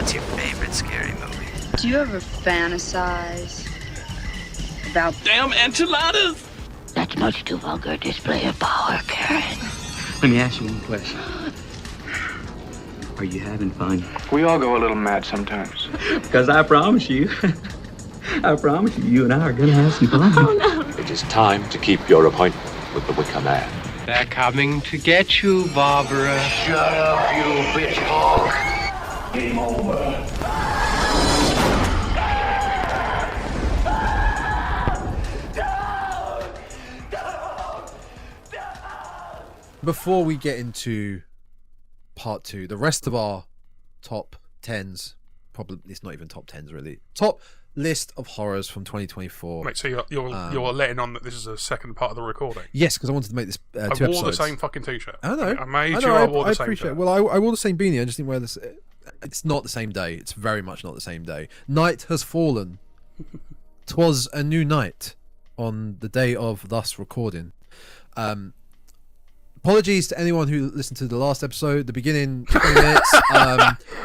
What's your favorite scary movie? Do you ever fantasize about damn enchiladas? That's much too vulgar display of power, Karen. Let me ask you one question. Are you having fun? We all go a little mad sometimes. Because I promise you, you and I are going to have some fun. Oh, no. It is time to keep your appointment with the Wicker Man. They're coming to get you, Barbara. Shut up, you bitch hog. Game over. Before we get into part 2, the rest of our top 10s, probably it's not even top 10s really, top list of horrors from 2024. Mate, so you're letting on that this is the second part of the recording? Yes, because I wanted to make this 2 I episodes. wore the same fucking t-shirt. I know. I made I sure I wore the same appreciate shirt. it. Well, I wore the same beanie. I just didn't wear this. It's not the same day. It's very much not the same day. Night has fallen. 'Twas a new night on the day of thus recording. Apologies to anyone who listened to the last episode, the beginning 20 minutes.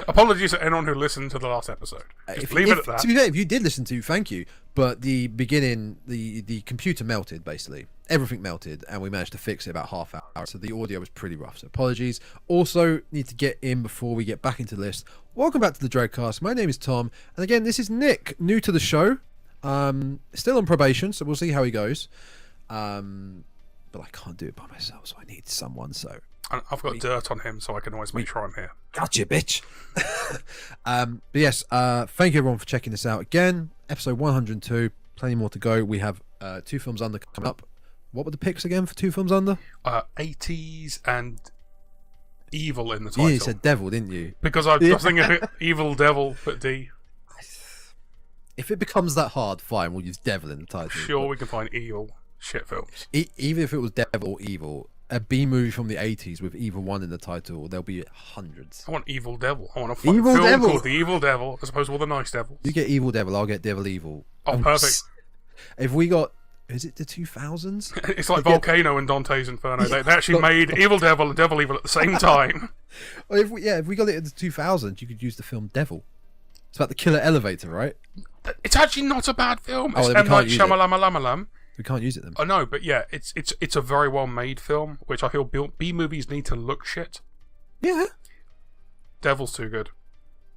Apologies to anyone who listened to the last episode. Just leave it at that. To be fair, if you did listen to, thank you. But the beginning, the computer melted, basically. Everything melted, and we managed to fix it about half hour. So the audio was pretty rough. So apologies. Also, need to get in before we get back into the list. Welcome back to the Dreadcast. My name is Tom. And again, this is Nick, new to the show. Still on probation, so we'll see how he goes. But I can't do it by myself, so I need someone. So I've got dirt on him, so I can always make sure I'm here. Gotcha, bitch. But yes, thank you everyone for checking this out again. Episode 102, plenty more to go. We have 2 films under coming up. What were the picks again for 2 films under? 80s and Evil in the title. Yeah, you said devil, didn't you? Because I was thinking Evil Devil, but D. If it becomes that hard, fine, we'll use devil in the title. Sure, we can find evil shit films. Even if it was devil or evil, a B movie from the 80s with Evil 1 in the title, there'll be hundreds. I want Evil Devil. I want a fucking Evil film Devil. called The Evil Devil, as opposed to all the nice devils. You get Evil Devil, I'll get Devil Evil. Oh, perfect. If we got... Is it the 2000s? It's like Volcano and Dante's Inferno. They actually made Evil Devil and Devil Evil at the same time. Well, if we got it in the 2000s, you could use the film Devil. It's about the killer elevator, right? It's actually not a bad film. It's then we M. can't Night use it. Shyamalan. We can't use it then. I know, but yeah, it's a very well made film, which I feel B movies need to look shit. Yeah. Devil's too good.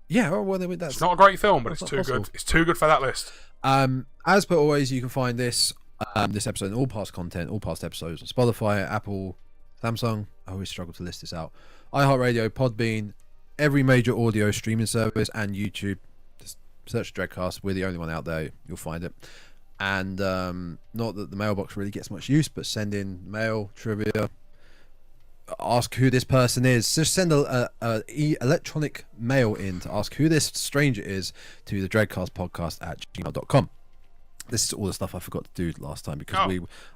Yeah, well, that's... It's not a great film, but it's not too possible. good. It's too good for that list. As per always, you can find this episode and all past content, all past episodes on Spotify, Apple, Samsung. I always struggle to list this out. iHeartRadio, Podbean, every major audio streaming service, and YouTube. Just search Dreadcast. We're the only one out there. You'll find it. And not that the mailbox really gets much use, but send in mail, trivia, ask who this person is. Just send a electronic mail in to ask who this stranger is to the thedreadcastpodcast@gmail.com. This is all the stuff I forgot to do last time because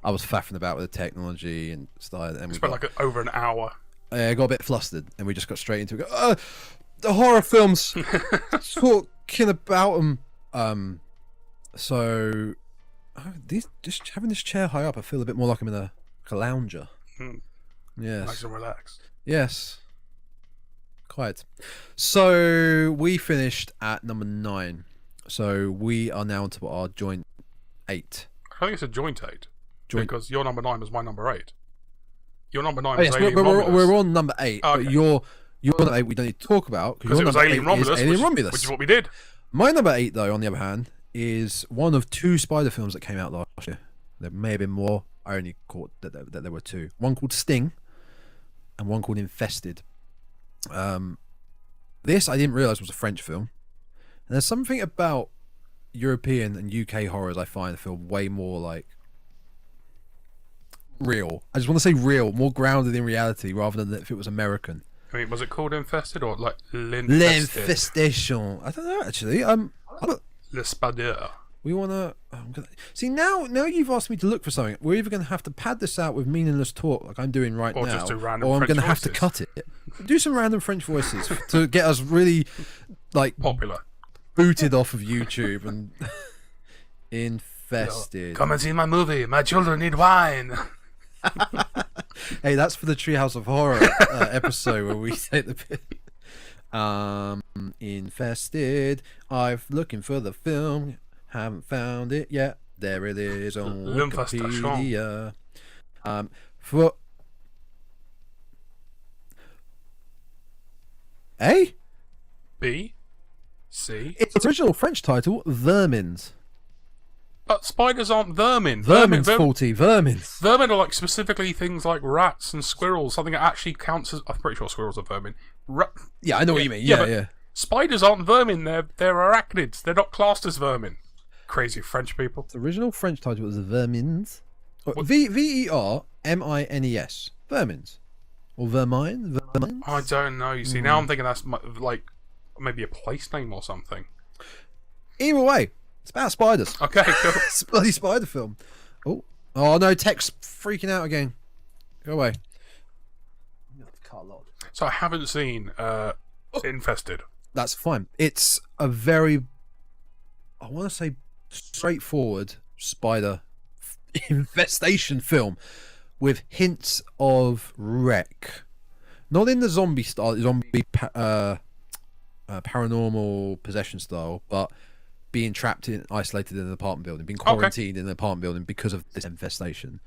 I was faffing about with the technology and stuff. And we spent over an hour. I got a bit flustered and we just got straight into it. The horror films, talking about them. So just having this chair high up, I feel a bit more like I'm in a lounger. Yes. Nice and relaxed. Yes. Quite. So we finished at number 9. So we are now onto our joint 8. I think it's a joint 8. Joint. Because your number 9 was my number 8. Your number 9 Oh, was yes, Alien we're Romulus. on number 8, Okay. but your number 8 we don't need to talk about because it was Alien Romulus, which is what we did. My number 8, though, on the other hand, is one of 2 Spider films that came out last year. There may have been more. I only caught that there were 2. One called Sting, and one called Infested. This I didn't realise was a French film. And there's something about European and UK horrors I find feel way more like real. I just want to say real, more grounded in reality rather than if it was American. I mean, was it called Infested or like L'Infestation? I don't know actually. Le Spadeur. We want to... See, now you've asked me to look for something. We're either going to have to pad this out with meaningless talk like I'm doing right or now, just do random or I'm French going to have to voices. cut it. Do some random French voices to get us really like Popular. booted off of YouTube and Infested. Come and see my movie. My children need wine. Hey, that's for the Treehouse of Horror episode where we take the piss. Infested. I've looking for the film. Haven't found it yet. There it is on Wikipedia. For A? B? C? Its original French title, Vermins. But spiders aren't vermin. Vermin's faulty. Vermins. Vermin are like specifically things like rats and squirrels. Something that actually counts as. I'm pretty sure squirrels are vermin. Yeah, I know what you mean. but Yeah. Spiders aren't vermin. They're arachnids. They're not classed as vermin. Crazy French people. The original French title was Vermins. Vermines. Vermins. Or Vermine? Vermines? I don't know. You see, now I'm thinking that's like maybe a place name or something. Either way, it's about spiders. Okay, cool. It's a bloody spider film. Oh no, Tech's freaking out again. Go away. So I haven't seen Infested. That's fine. It's a very, I want to say, straightforward spider infestation film with hints of wreck. Not in the zombie style, paranormal possession style, but being trapped isolated in an apartment building, being quarantined in an apartment building because of this infestation.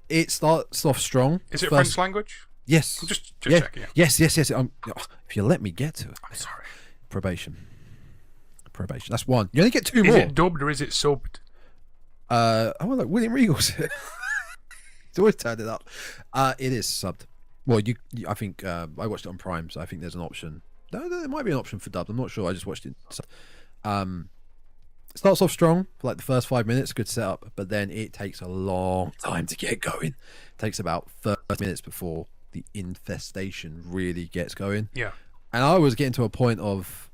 It starts off strong. Is it French language? Yes. I'm just checking it. Yes. If you let me get to it. I'm sorry. Probation. That's one. You only get two Is more. it dubbed or is it subbed? Look, William Regal's here. He's always turned it up. It is subbed. Well, I think I watched it on Prime, so I think there's an option. No, there might be an option for dubbed. I'm not sure. I just watched it. It starts off strong for like the first 5 minutes, good setup, but then it takes a long time to get going. It takes about 30 minutes before the infestation really gets going. Yeah. And I was getting to a point of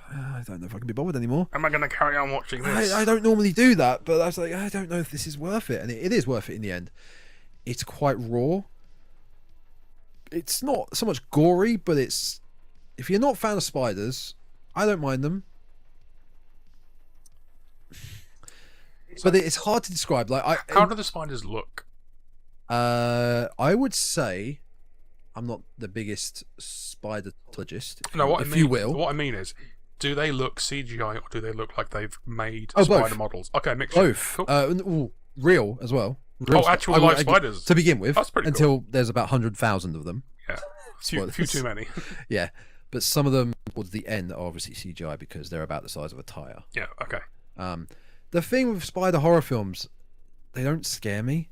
I don't know if I can be bothered anymore. Am I going to carry on watching this? I don't normally do that, but I was like, I don't know if this is worth it. And it is worth it in the end. It's quite raw. It's not so much gory, but it's... If you're not a fan of spiders, I don't mind them. But it's hard to describe. How do the spiders look? I would say I'm not the biggest spiderologist, if you will. What I mean is, do they look CGI or do they look like they've made both. spider models? Okay, mixture. Both. Cool. Real as well. Real actual live spiders. To begin with. That's pretty until there's about 100,000 of them. Yeah. A few too many. Yeah. But some of them towards the end are obviously CGI because they're about the size of a tyre. Yeah, okay. The thing with spider horror films, they don't scare me.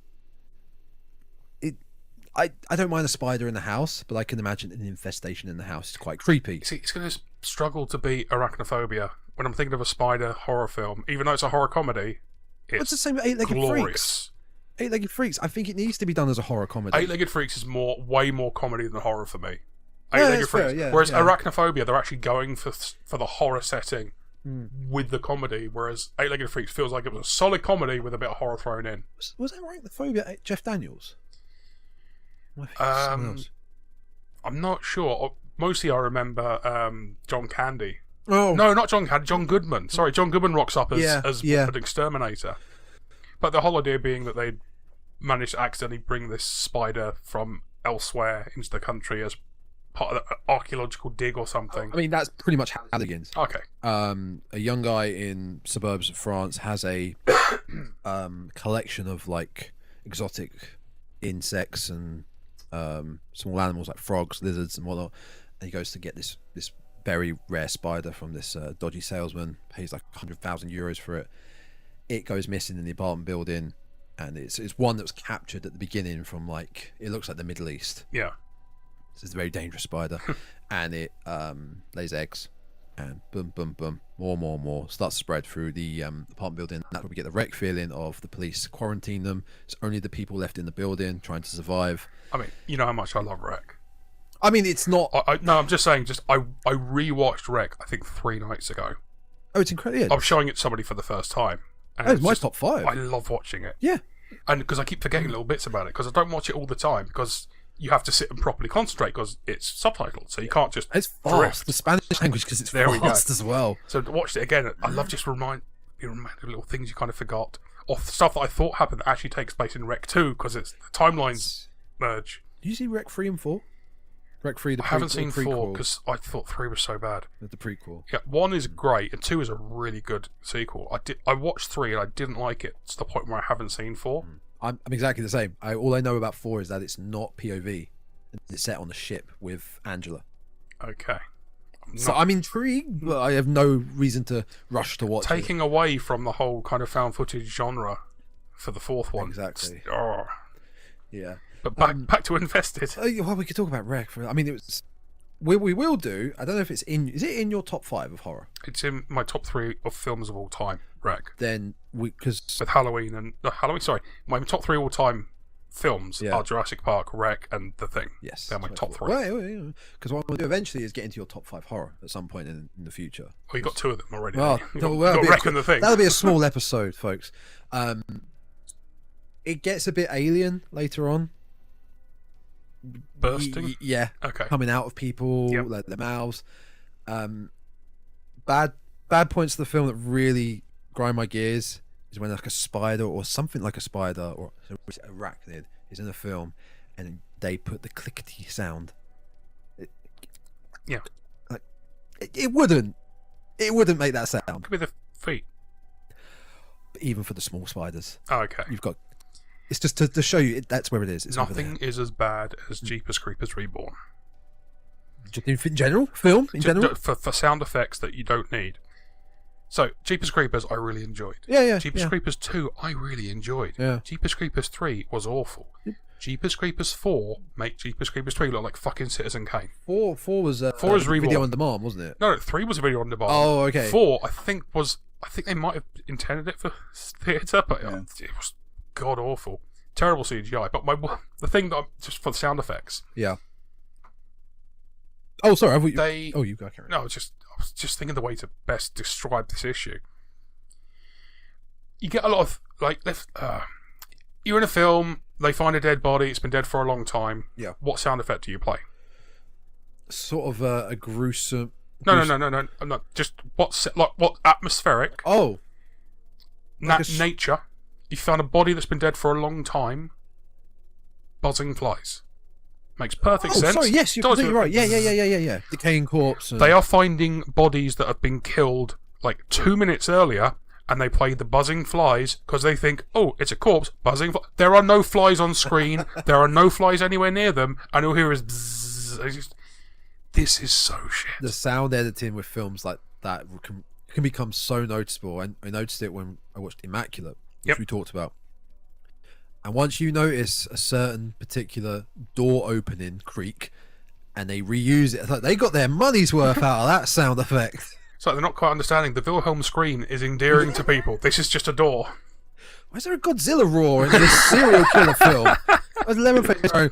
I don't mind a spider in the house, but I can imagine an infestation in the house is quite creepy. See, it's going to struggle to beat arachnophobia when I'm thinking of a spider horror film. Even though it's a horror comedy, it's the same with Eight-Legged glorious. Freaks. Eight-Legged Freaks, I think it needs to be done as a horror comedy. Eight-Legged Freaks is way more comedy than horror for me. Yeah, Eight-Legged Freaks. fair, yeah, whereas yeah. arachnophobia, they're actually going for the horror setting with the comedy, whereas Eight-Legged Freaks feels like it was a solid comedy with a bit of horror thrown in. Was that arachnophobia Jeff Daniels? Someone else. I'm not sure. Mostly I remember John Candy. Oh. No, not John Candy, John Goodman. Sorry, John Goodman rocks up as Yeah. an exterminator. But the whole idea being that they managed to accidentally bring this spider from elsewhere into the country as part of the archaeological dig or something. I mean, that's pretty much how it begins. Okay. A young guy in suburbs of France has a collection of like exotic insects and small animals like frogs, lizards, and whatnot. And he goes to get this very rare spider from this dodgy salesman. Pays like 100,000 euros for it. It goes missing in the apartment building, and it's one that was captured at the beginning from like it looks like the Middle East. Yeah. It's a very dangerous spider, and it lays eggs, and boom, more starts to spread through the apartment building. And that's where we get the wreck feeling of the police quarantine them. It's only the people left in the building trying to survive. I mean, you know how much I love Wreck. I mean, it's not. No, I'm just saying. I rewatched Wreck. I think 3 nights ago. Oh, it's incredible. I was showing it to somebody for the first time. And It's my top 5. I love watching it. Yeah, and because I keep forgetting little bits about it because I don't watch it all the time because you have to sit and properly concentrate because it's subtitled, so you can't just. it's fast. drift. The Spanish language because it's There we go. fast as well. So I watched it again. I love just being reminded of little things you kind of forgot, or stuff that I thought happened that actually takes place in Rec 2 because it's the timelines merge. Did you see Wreck 3 and 4? Rec 3, I haven't seen 4 prequel. because I thought 3 was so bad. The prequel. Yeah, 1 is great and 2 is a really good sequel. I watched 3 and I didn't like it to the point where I haven't seen 4. I'm exactly the same. All I know about 4 is that it's not POV. It's set on a ship with Angela. Okay. So I'm intrigued, but I have no reason to rush to watch taking away from the whole kind of found footage genre for the 4th one. Exactly. Oh. Yeah. But back to Infested. Well, we could talk about Rec. I mean, it was. We will do. I don't know if it's in. Is it in your top 5 of horror? It's in my top 3 of films of all time. Rec. Then because with Halloween and my top 3 all time films are Jurassic Park, Rec, and The Thing. Yes, they're my top 3. Because what we'll do eventually is get into your top 5 horror at some point in the future. Well, you got 2 of them already. Well, you got Rec and The Thing. That'll be a small episode, folks. It gets a bit alien later on. Bursting? Yeah. Okay. Coming out of people, like their mouths. Bad points of the film that really grind my gears is when like a spider or something like a spider or arachnid is in a film and they put the clickety sound. It wouldn't make that sound. Could be the feet. Even for the small spiders. Oh, okay. You've got. It's just to show you that's where it is. It's nothing is as bad as Jeepers Creepers Reborn. In general, film in general, for sound effects that you don't need. So Jeepers Creepers, I really enjoyed. Yeah. Jeepers Creepers 2, I really enjoyed. Yeah. Jeepers Creepers 3 was awful. Jeepers Creepers 4 make Jeepers Creepers 3 look like fucking Citizen Kane. 4 was video on demand, wasn't it? No, 3 was a video on demand. Oh, okay. 4, I think they might have intended it for theatre, but it was god awful, terrible CGI. But the thing that just for the sound effects, Oh, sorry. You got carried. No, I was just thinking the way to best describe this issue. You get a lot of you're in a film, they find a dead body, it's been dead for a long time. Yeah. What sound effect do you play? Sort of a gruesome. No. I'm not. Just what atmospheric? Oh. Nature. You found a body that's been dead for a long time. Buzzing flies. Makes perfect sense. Sorry, yes, you're completely right. Yeah. Decaying corpse. They are finding bodies that have been killed like 2 minutes earlier, and they play the buzzing flies because they think, oh, it's a corpse, buzzing flies. There are no flies on screen. There are no flies anywhere near them, and all you hear is bzzz. This is so shit. The sound editing with films like that can become so noticeable. And I noticed it when I watched Immaculate, which we talked about. And once you notice a certain particular door opening creak and they reuse it, it's like they got their money's worth out of that sound effect. It's like they're not quite understanding. The Wilhelm scream is endearing to people. This is just a door. Why is there a Godzilla roar in this serial killer film? Where's Lemonface going?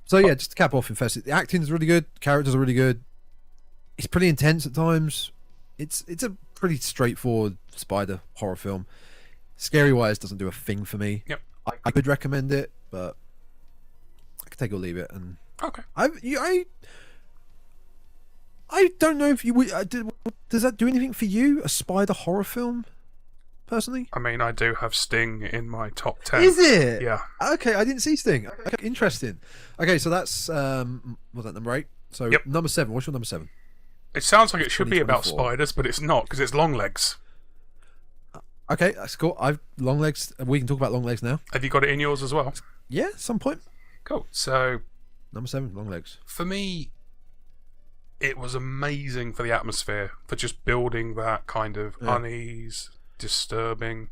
So yeah, just to cap off Infested, the acting is really good, characters are really good. It's pretty intense at times. It's a pretty straightforward spider horror film. Scary wise doesn't do a thing for me. Yep. I could recommend it, but I could take or leave it. And okay. I don't know if you would. Does that do anything for you? A spider horror film, personally? I mean, I do have Sting in my top 10. Is it? Yeah. Okay, I didn't see Sting. Okay, interesting. Okay, so that's was that number 8? So number 7. What's your number 7? It sounds like it should be about spiders, but it's not because it's long legs. Okay, that's cool. I've long legs. We can talk about long legs now. Have you got it in yours as well? Yeah, at some point. Cool. So number 7, long legs. For me, it was amazing for the atmosphere, for just building that kind of unease, disturbing.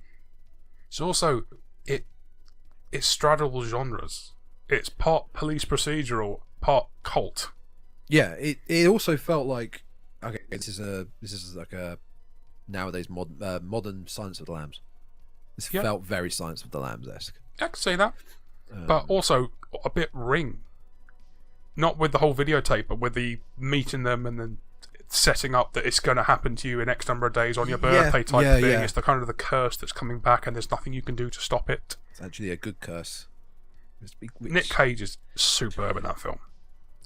It's also it straddles genres. It's part police procedural, part cult. Yeah, it also felt like this is like a nowadays modern Silence of the Lambs. This felt very Silence of the Lambs-esque. I can see that, but also a bit Ring. Not with the whole videotape, but with the meeting them and then setting up that it's going to happen to you in X number of days on your birthday type thing. It's the kind of the curse that's coming back, and there's nothing you can do to stop it. It's actually a good curse. Nick Cage is superb in that film.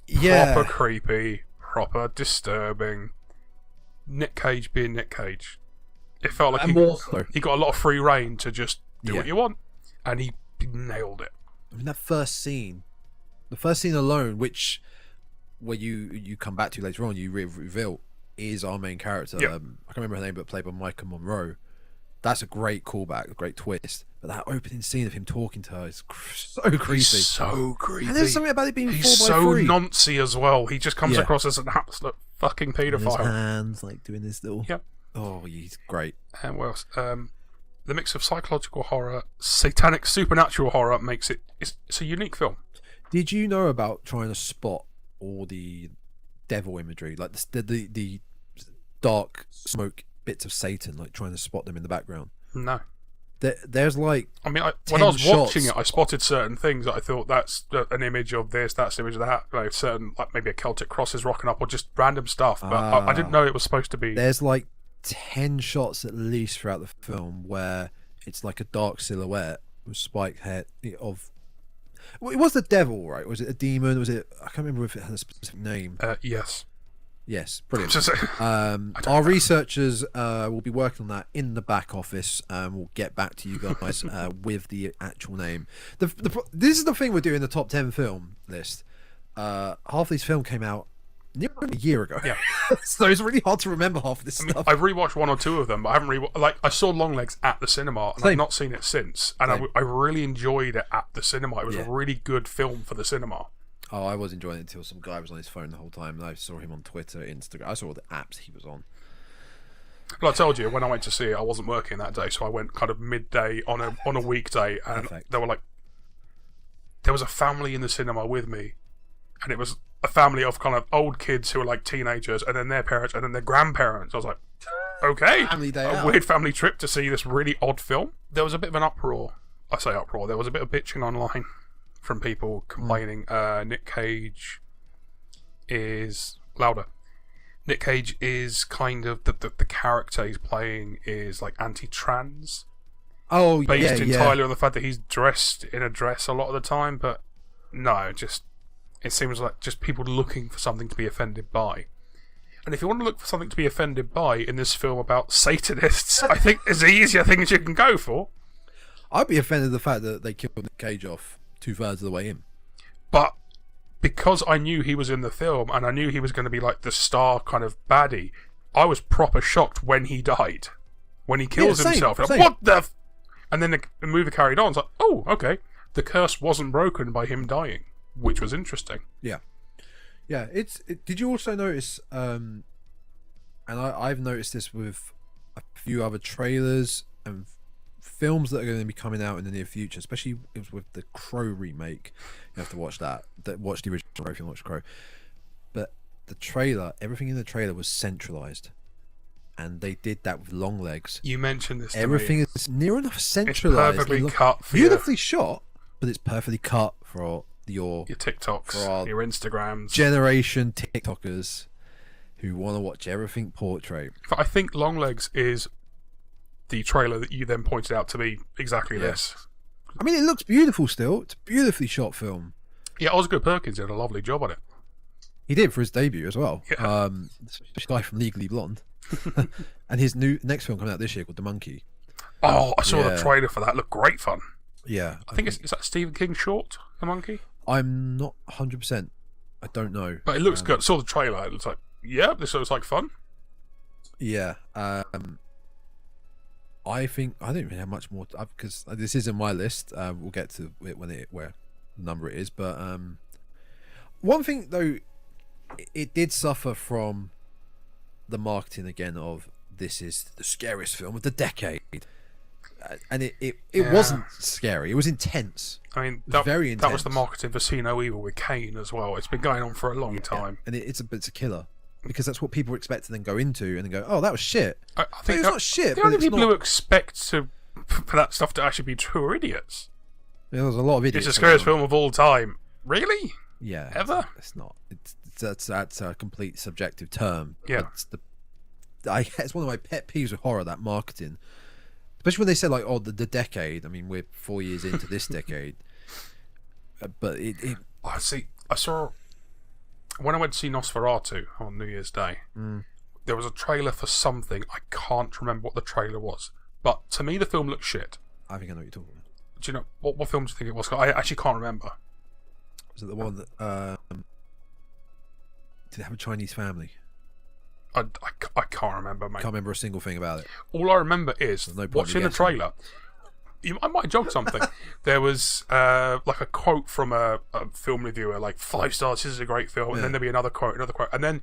Yeah. Proper creepy, proper disturbing. Nick Cage being Nick Cage. It felt like he got a lot of free reign to just do what you want, and he nailed it. I mean, that first scene alone, which where you come back to later on, you reveal is our main character. Yep. I can't remember her name, but played by Micah Monroe. That's a great callback, a great twist. But that opening scene of him talking to her is so creepy. He's so creepy. And there's something about it being He's 4x3. so noncy as well. He just comes across as an absolute fucking And his paedophile. hands like doing this little. Yep. Oh, he's great. And what else? The mix of psychological horror, satanic, supernatural horror makes it. It's a unique film. Did you know about trying to spot all the devil imagery, like the dark smoke bits of Satan, like trying to spot them in the background? No. There's like, I mean, when 10 I was watching shots. it, I spotted certain things that I thought that's an image of this, that's an image of that. Like certain, like maybe a Celtic cross is rocking up, or just random stuff. But I didn't know it was supposed to be. There's like 10 shots at least throughout the film where it's like a dark silhouette with spiked head of. Well, it was the devil, right? Was it a demon? Was it? I can't remember if it had a specific name. Yes. Yes, brilliant. Just- Our researchers will be working on that in the back office. We'll get back to you guys with the actual name. This is the thing we're doing the top 10 film list. Half these films came out nearly a year ago. Yeah. So it's really hard to remember half of this I mean, stuff. I've rewatched one or two of them, but I haven't like I saw Longlegs at the cinema, and Same. I've not seen it since. And Same. I really enjoyed it at the cinema. It was Yeah. a really good film for the cinema. Oh, I was enjoying it until some guy was on his phone the whole time, and I saw him on Twitter, Instagram. I saw all the apps he was on. Well, I told you when I went to see it, I wasn't working that day, so I went kind of midday on a weekday, and Perfect. there was a family in the cinema with me, and it was a family of kind of old kids who were like teenagers, and then their parents, and then their grandparents. I was like, okay, Family day a out. weird family trip to see this really odd film. There was a bit of an uproar. I say uproar. There was a bit of bitching online from people complaining. Nick Cage is louder. Nick Cage is kind of the character he's playing is like anti-trans, Oh, based yeah. entirely on the fact that he's dressed in a dress a lot of the time. But no, just it seems like just people looking for something to be offended by. And if you want to look for something to be offended by in this film about Satanists, I think there's easier things you can go for. I'd be offended at the fact that they killed Nick Cage off 2/3 of the way in. But because I knew he was in the film and I knew he was going to be like the star kind of baddie, I was proper shocked when he died. When he kills same, himself. Like, same. what the and then the movie carried on. It's like, oh, okay. The curse wasn't broken by him dying, which was interesting. Yeah. Did you also notice, and I've noticed this with a few other trailers and films that are going to be coming out in the near future, especially with the Crow remake. You have to watch that. Watch the original Crow if you watch Crow. But the trailer, everything in the trailer was centralized, and they did that with Longlegs. You mentioned this to Everything me. is near enough centralized. perfectly It looks cut for beautifully shot, but it's perfectly cut for your Your TikToks, for our your Instagrams. generation TikTokers who want to watch everything portrait. I think Longlegs is the trailer that you then pointed out to me exactly this. I mean, it looks beautiful still. It's a beautifully shot film. Yeah, Oscar Perkins did a lovely job on it. He did for his debut as well. Yeah. This guy from Legally Blonde. And his next film coming out this year called The Monkey. Oh, I saw Yeah. the trailer for that. Looked great fun. Yeah. I think is that Stephen King short, The Monkey? I'm not 100%. I don't know. But it looks good. I saw the trailer. It looks like, yeah, this looks like fun. Yeah. I think I don't really have much more because this isn't my list. We'll get to it where the number it is. But one thing though, it did suffer from the marketing again of this is the scariest film of the decade, and it wasn't scary. It was intense. I mean, It was very that was intense. the marketing for See No Evil with Kane as well. It's been going on for a long time. and it's a killer because that's what people expect to then go into and then go, oh, that was shit. I think it's not shit. The but only it's people not. who expect for that stuff to actually be true are idiots. There's a lot of idiots. It's the scariest around. film of all time. Really? Yeah, Ever? It's not. That's a complete subjective term. Yeah. It's one of my pet peeves with horror, that marketing, especially when they say like, "Oh, the decade." I mean, we're 4 years into this decade, but it I see. I saw when I went to see Nosferatu on New Year's Day. There was a trailer for something. I can't remember what the trailer was, but to me, the film looked shit. I think I know what you're talking about. Do you know what film do you think it was? I actually can't remember. Was it the one that did it have a Chinese family? I can't remember, mate. Can't remember a single thing about it. All I remember is no point watching the trailer. I might have jogged something. There was like a quote from a film reviewer, like 5 stars. This is a great film, and then there'd be another quote, and then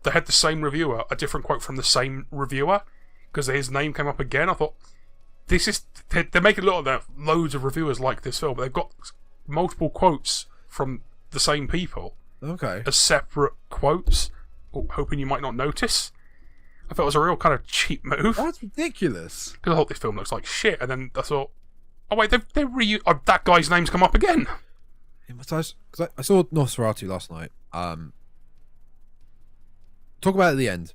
they had the same reviewer, a different quote from the same reviewer, because his name came up again. I thought, this is they're making loads of reviewers like this film, but they've got multiple quotes from the same people. Okay. As separate quotes, hoping you might not notice. I thought it was a real kind of cheap move. That's ridiculous. Because I thought this film looks like shit, and then I thought, oh wait, that guy's name's come up again. Because I saw Nosferatu last night. Talk about it at the end.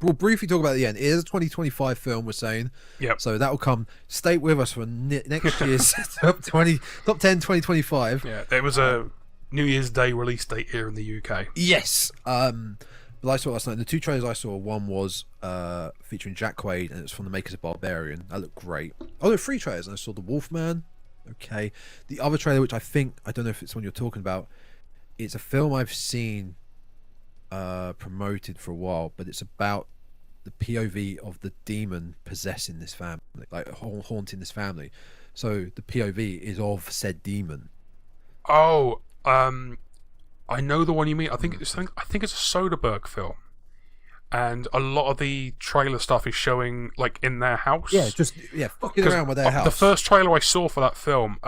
We'll briefly talk about it at the end. It is a 2025 film, we're saying. Yep. So that will come. Stay with us for next year's top 10 2025. Yeah, there was a New Year's Day release date here in the UK. Yes. But I saw it last night. The 2 trailers I saw, one was featuring Jack Quaid, and it was from the makers of Barbarian. That looked great. Oh, there were 3 trailers, and I saw The Wolfman. Okay. The other trailer, which I don't know if it's one you're talking about, it's a film I've seen promoted for a while, but it's about the POV of the demon possessing this family, like haunting this family. So the POV is of said demon. Oh, I know the one you mean. I think it's a Soderbergh film, and a lot of the trailer stuff is showing like in their house. Yeah, fucking around with their house. The first trailer I saw for that film,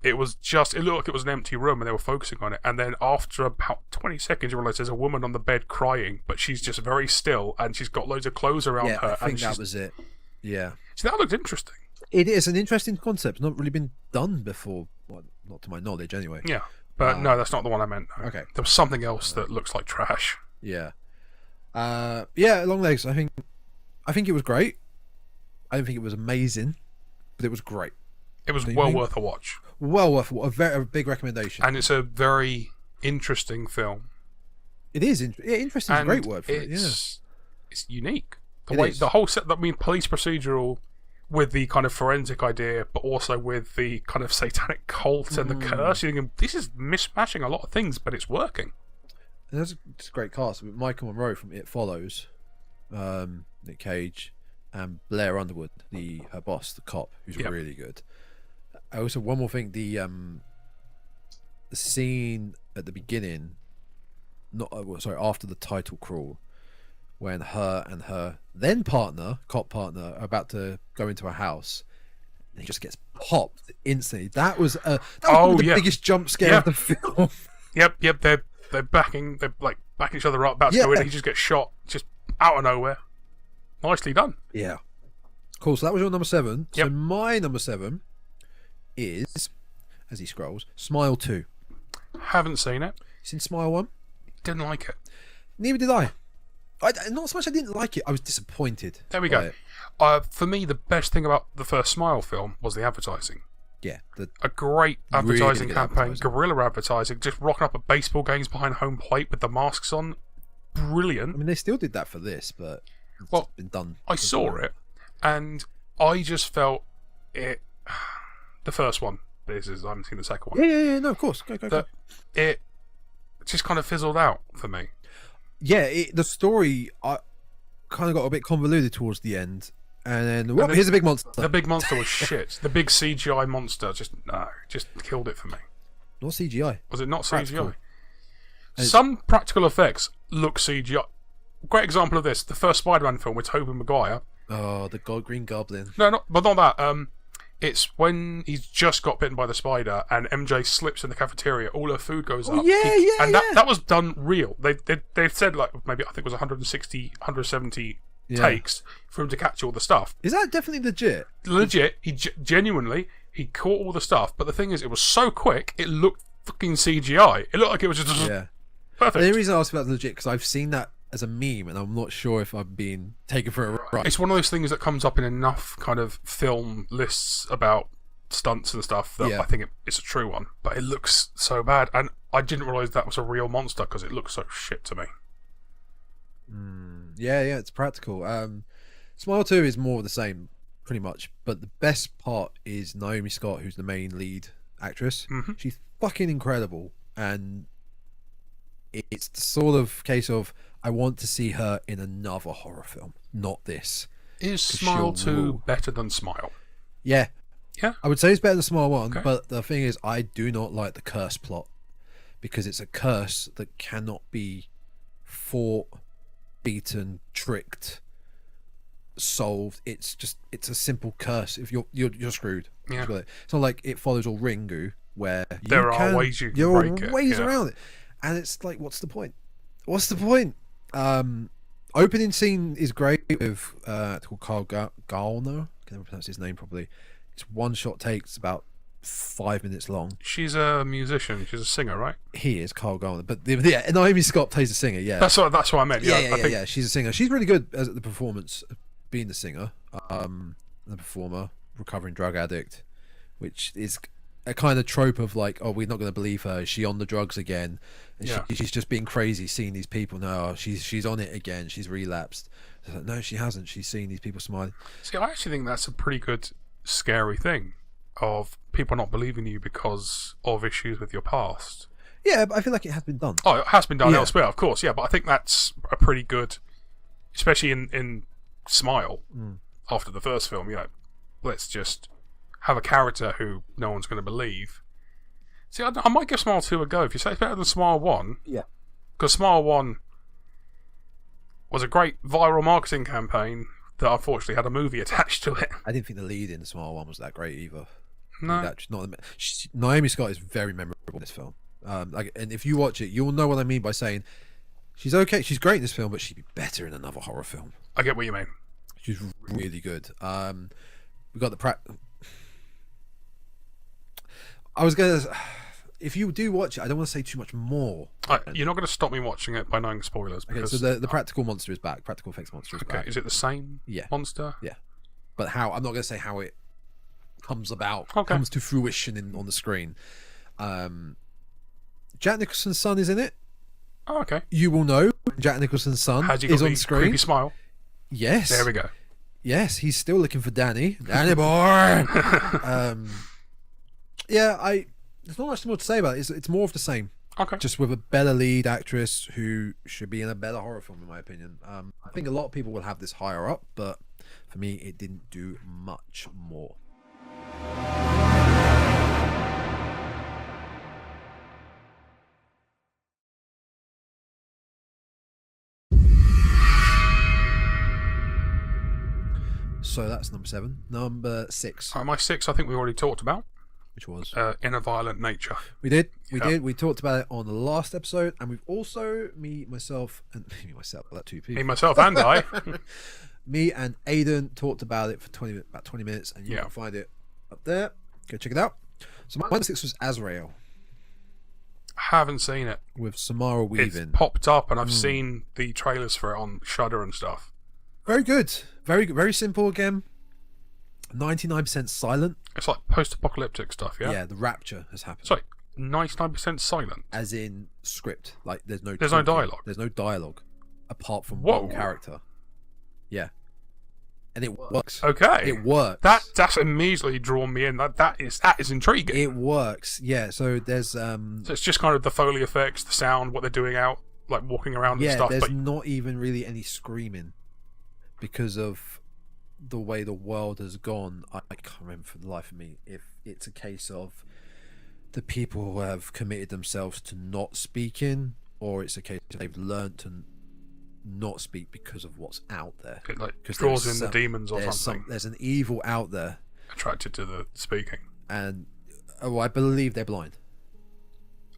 it looked like it was an empty room, and they were focusing on it. And then after about 20 seconds, you realise there's a woman on the bed crying, but she's just very still, and she's got loads of clothes around her. I think that was it. Yeah. See, that looked interesting. It is an interesting concept. Not really been done before, well, not to my knowledge, anyway. Yeah. But no, that's not the one I meant. No. Okay. There was something else that looks like trash. Yeah. Long Legs. I think it was great. I don't think it was amazing, but it was great. It was well worth a watch. Well worth a big recommendation. And it's a very interesting film. It is. Interesting is a great word for it. Yeah. It's unique. The whole set. I mean, police procedural with the kind of forensic idea, but also with the kind of satanic cult and the curse. You're thinking, this is mishmashing a lot of things, but it's working. And there's a great cast with Michael Monroe from It Follows, Nick Cage, and Blair Underwood, her boss, the cop, who's really good. Also, one more thing: the scene at the beginning, after the title crawl, when her and her then cop partner, are about to go into a house, and he just gets popped instantly. That was the biggest jump scare of the film. Yep. They're backing each other up, about to go in, and he just gets shot just out of nowhere. Nicely done. Yeah. Cool. So that was your number 7. Yep. So my number 7 is, as he scrolls, Smile 2. Haven't seen it. Seen Smile 1? Didn't like it. Neither did I. Not so much I didn't like it, I was disappointed. There we go. For me, the best thing about the first Smile film was the advertising. Yeah. A great advertising really campaign, guerrilla advertising, just rocking up at baseball games behind home plate with the masks on. Brilliant. I mean, they still did that for this, but it's been done. I saw it, and I just felt it. The first one. I haven't seen the second one. Yeah. No, of course. Go. It just kind of fizzled out for me. Yeah, the story kind of got a bit convoluted towards the end, and then here's a big monster. The big monster was shit. The big CGI monster just killed it for me. Not CGI. Was it not Practical. CGI? Some practical effects look CGI. Great example of this: the first Spider-Man film with Tobey Maguire. Oh, the Green Goblin. No, not that. It's when he's just got bitten by the spider and MJ slips in the cafeteria, all her food goes up. That was done real. They've said maybe I think it was 160, 170 takes for him to catch all the stuff. Is that definitely legit? Legit. He genuinely caught all the stuff, but the thing is, it was so quick, it looked fucking CGI. It looked like it was just perfect. The only reason I asked about legit because I've seen that as a meme, and I'm not sure if I'm being taken for a ride. It's one of those things that comes up in enough kind of film lists about stunts and stuff that I think it's a true one. But it looks so bad, and I didn't realise that was a real monster because it looks so shit to me. Yeah, it's practical. Smile 2 is more of the same pretty much. But the best part is Naomi Scott, who's the main lead actress. Mm-hmm. She's fucking incredible, and it's the sort of case of I want to see her in another horror film, not this. Is Smile 2 rule. better than Smile? Yeah. Yeah. I would say it's better than Smile 1, Okay. but the thing is, I do not like the curse plot because it's a curse that cannot be fought, beaten, tricked, solved. It's a simple curse. If you're screwed. Yeah. It's not like It Follows or Ringu, where There are ways you can there break are it, ways yeah. around it, and it's like, what's the point? What's the point? Opening scene is great with it's called Carl Gallner. I can never pronounce his name properly. It's one shot takes about 5 minutes long. She's a musician. She's a singer, right? He is Carl Gallner, but yeah, Naomi Scott plays the singer. Yeah, That's what I meant. Yeah, I think yeah. She's a singer. She's really good at the performance, being the singer, the performer, recovering drug addict, which is a kind of trope of like, oh, we're not going to believe her. Is she on the drugs again? And Yeah. she's just being crazy, seeing these people. No, she's on it again. She's relapsed. It's like, no, she hasn't. She's seeing these people smiling. See, I actually think that's a pretty good, scary thing of people not believing you because of issues with your past. Yeah, but I feel like it has been done. Oh, it has been done Yeah. elsewhere, of course, yeah, but I think that's a pretty good, especially in Smile, after the first film, let's just have a character who no one's going to believe. See, I might give Smile 2 a go. If you say it's better than Smile 1, Yeah. because Smile 1 was a great viral marketing campaign that unfortunately had a movie attached to it. I didn't think the lead in the Smile one was that great either. No. Naomi Scott is very memorable in this film. And if you watch it, you'll know what I mean by saying she's okay. She's great in this film, but she'd be better in another horror film. I get what you mean. She's really good. We got the I was gonna. If you do watch it, I don't want to say too much more. You're not going to stop me watching it by knowing spoilers. Okay, Because, so the practical monster is back. Practical effects monster is okay, back. is it the same Yeah. monster? Yeah, but how? I'm not going to say how it comes about, Okay. comes to fruition on the screen. Jack Nicholson's son is in it. Oh, okay. You will know Jack Nicholson's son Has he got is on the screen. creepy smile? Yes. There we go. Yes, he's still looking for Danny. Danny boy. Yeah, there's not much more to say about it. It's more of the same. Okay. Just with a better lead actress who should be in a better horror film, in my opinion. I think a lot of people will have this higher up, but for me, it didn't do much more. So that's number 7. Number 6, My 6, I think we already talked about. which was In a Violent Nature. we did. Yeah. We talked about it on the last episode, and we've also myself, that two people. Me, myself, and I. Me and Aidan talked about it for about 20 minutes, and you Yeah. can find it up there. Go check it out. So my number 6 was Azrael Haven't seen it. with Samara It's Weaving. popped up, and I've seen the trailers for it on Shudder and stuff. Very good. Very, very simple again. 99% silent. It's like post-apocalyptic stuff, yeah? Yeah, the rapture has happened. Sorry, 99% silent. As in script. Like there's no There's no talking. dialogue? There's no dialogue apart from Whoa. one character. Yeah. And it works. Okay. It works. That's immediately drawn me in. That is intriguing. It works. Yeah, so there's So it's just kind of the Foley effects, the sound, what they're doing out, like walking around and yeah, stuff. there's But not even really any screaming because of the way the world has gone. I can't remember for the life of me if it's a case of the people who have committed themselves to not speaking, or it's a case of they've learned to not speak because of what's out there. it like 'Cause draws there's in the demons or something. There's an evil out there, Attracted to the speaking. and I believe they're blind.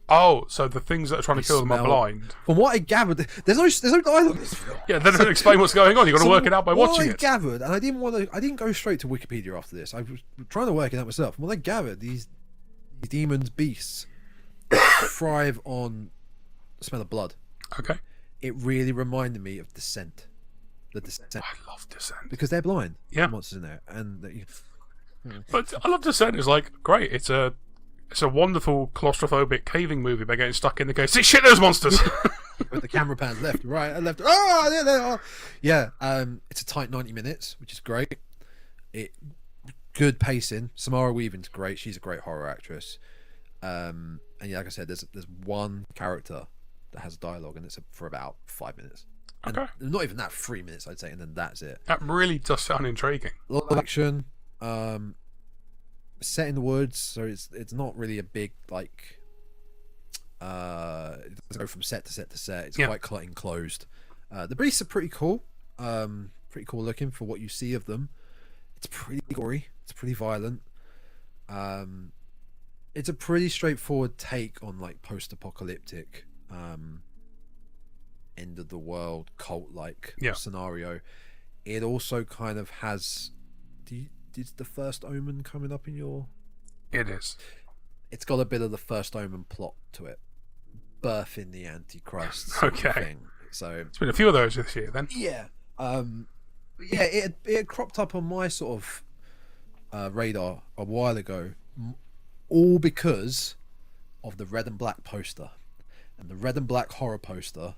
Oh, so the things that are trying to They kill them are smell- blind. From what I gathered, there's no dialogue in this film. Yeah, they don't explain what's going on. You've got to work it out by what watching I it. gathered, and I didn't go straight to Wikipedia after this. I was trying to work it out myself. What I gathered, these demons, beasts, thrive on the smell of blood. Okay. It really reminded me of Descent, the Descent, I love Descent. because they're blind. Yeah. The monsters in there, and But I love Descent. It's like, great. It's a wonderful claustrophobic caving movie by getting stuck in the cave. See, shit, those monsters! with the camera pans left, right, and left. Oh, there they are. Yeah, it's a tight 90 minutes, which is great. Good pacing. Samara Weaving's great. She's a great horror actress. And yeah, like I said, there's one character that has dialogue, and it's for about 5 minutes. Okay. And not even that, 3 minutes, I'd say, and then that's it. That really does sound intriguing. A lot of action. Set in the woods, so it's not really a big like. It doesn't go from set to set to set. It's quite enclosed. The beasts are pretty cool. Pretty cool looking for what you see of them. It's pretty gory. It's pretty violent. It's a pretty straightforward take on like post-apocalyptic, end of the world cult-like scenario. It also kind of has. Is the First Omen coming up in your? It is. It's got a bit of the First Omen plot to it. Birthing the Antichrist. Okay. So it's been a few of those this year, then. Yeah. It cropped up on my sort of radar a while ago, all because of the red and black poster, and the red and black horror poster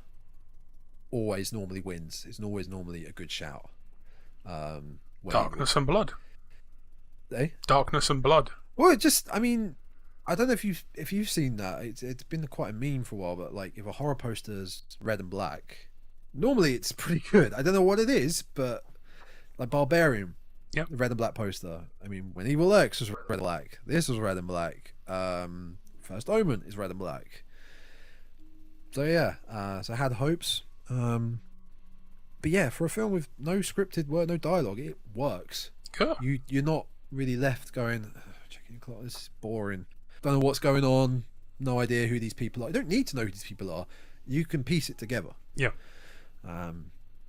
always normally wins. It's always normally a good shout. Darkness and Blood. Eh? Darkness and Blood. Well, it just, I mean, I don't know if you've seen that. It's been quite a meme for a while, but like if a horror poster's red and black, normally it's pretty good. I don't know what it is, but like Barbarian, the red and black poster. I mean, when Evil X was red and black, this was red and black. First Omen is red and black. So yeah, so I had hopes. But yeah, for a film with no scripted word, no dialogue, it works. Cool. You're not really left going, checking the clock, this is boring. Don't know what's going on. No idea who these people are. You don't need to know who these people are. You can piece it together. Yeah. But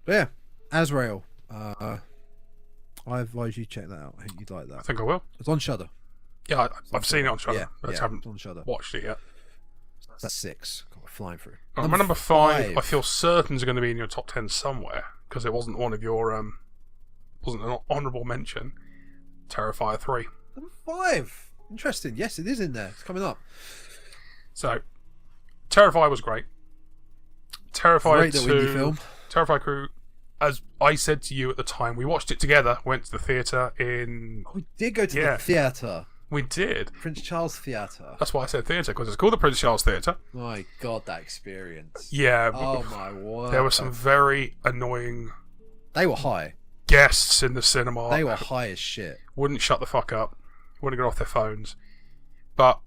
yeah, Azrael. I advise you check that out. I think you'd like that. I think I will. It's on Shudder. Yeah, I've seen it on Shudder. Yeah, I just haven't on Shudder. watched it yet. That's 6. God, we're flying through. My number 5, I feel certain is going to be in your top 10 somewhere because it wasn't one of your wasn't an honourable mention. Terrifier 3. Number 5. Interesting. Yes, it is in there. It's coming up. So, Terrifier was great. Terrifier 2. Indie film. Terrifier Crew. As I said to you at the time, we watched it together. Went to the theatre in. We did go to the theatre. We did. Prince Charles Theatre. That's why I said theatre, because it's called the Prince Charles Theatre. My God, that experience. Yeah. Oh my word. There were some very annoying. They were high. Guests in the cinema. They were high as shit. Wouldn't shut the fuck up. Wouldn't get off their phones. But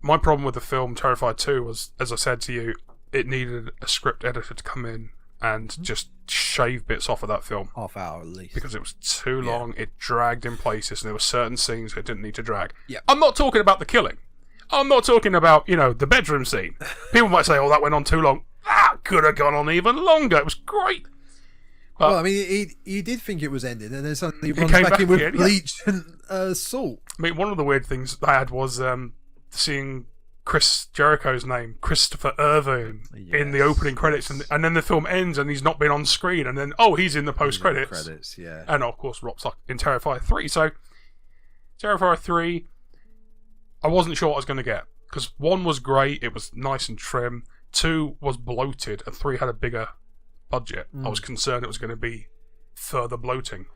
my problem with the film Terrifier 2 was, as I said to you, it needed a script editor to come in and just shave bits off of that film. Half hour at least. Because it was too long, it dragged in places, and there were certain scenes it didn't need to drag. Yeah. I'm not talking about the killing. I'm not talking about, the bedroom scene. People might say, oh, that went on too long. That could have gone on even longer. It was great. But well, I mean, he did think it was ending, and then suddenly he runs back in with bleach and salt. I mean, one of the weird things I had was seeing Chris Jericho's name, Christopher Irvine, in the opening credits, and then the film ends and he's not been on screen, and then he's in the post credits. Yeah. And of course Rob Stark in Terrifier 3. So Terrifier 3, I wasn't sure what I was going to get, because 1 was great, it was nice and trim. 2 was bloated, and 3 had a bigger budget. I was concerned it was going to be further bloating.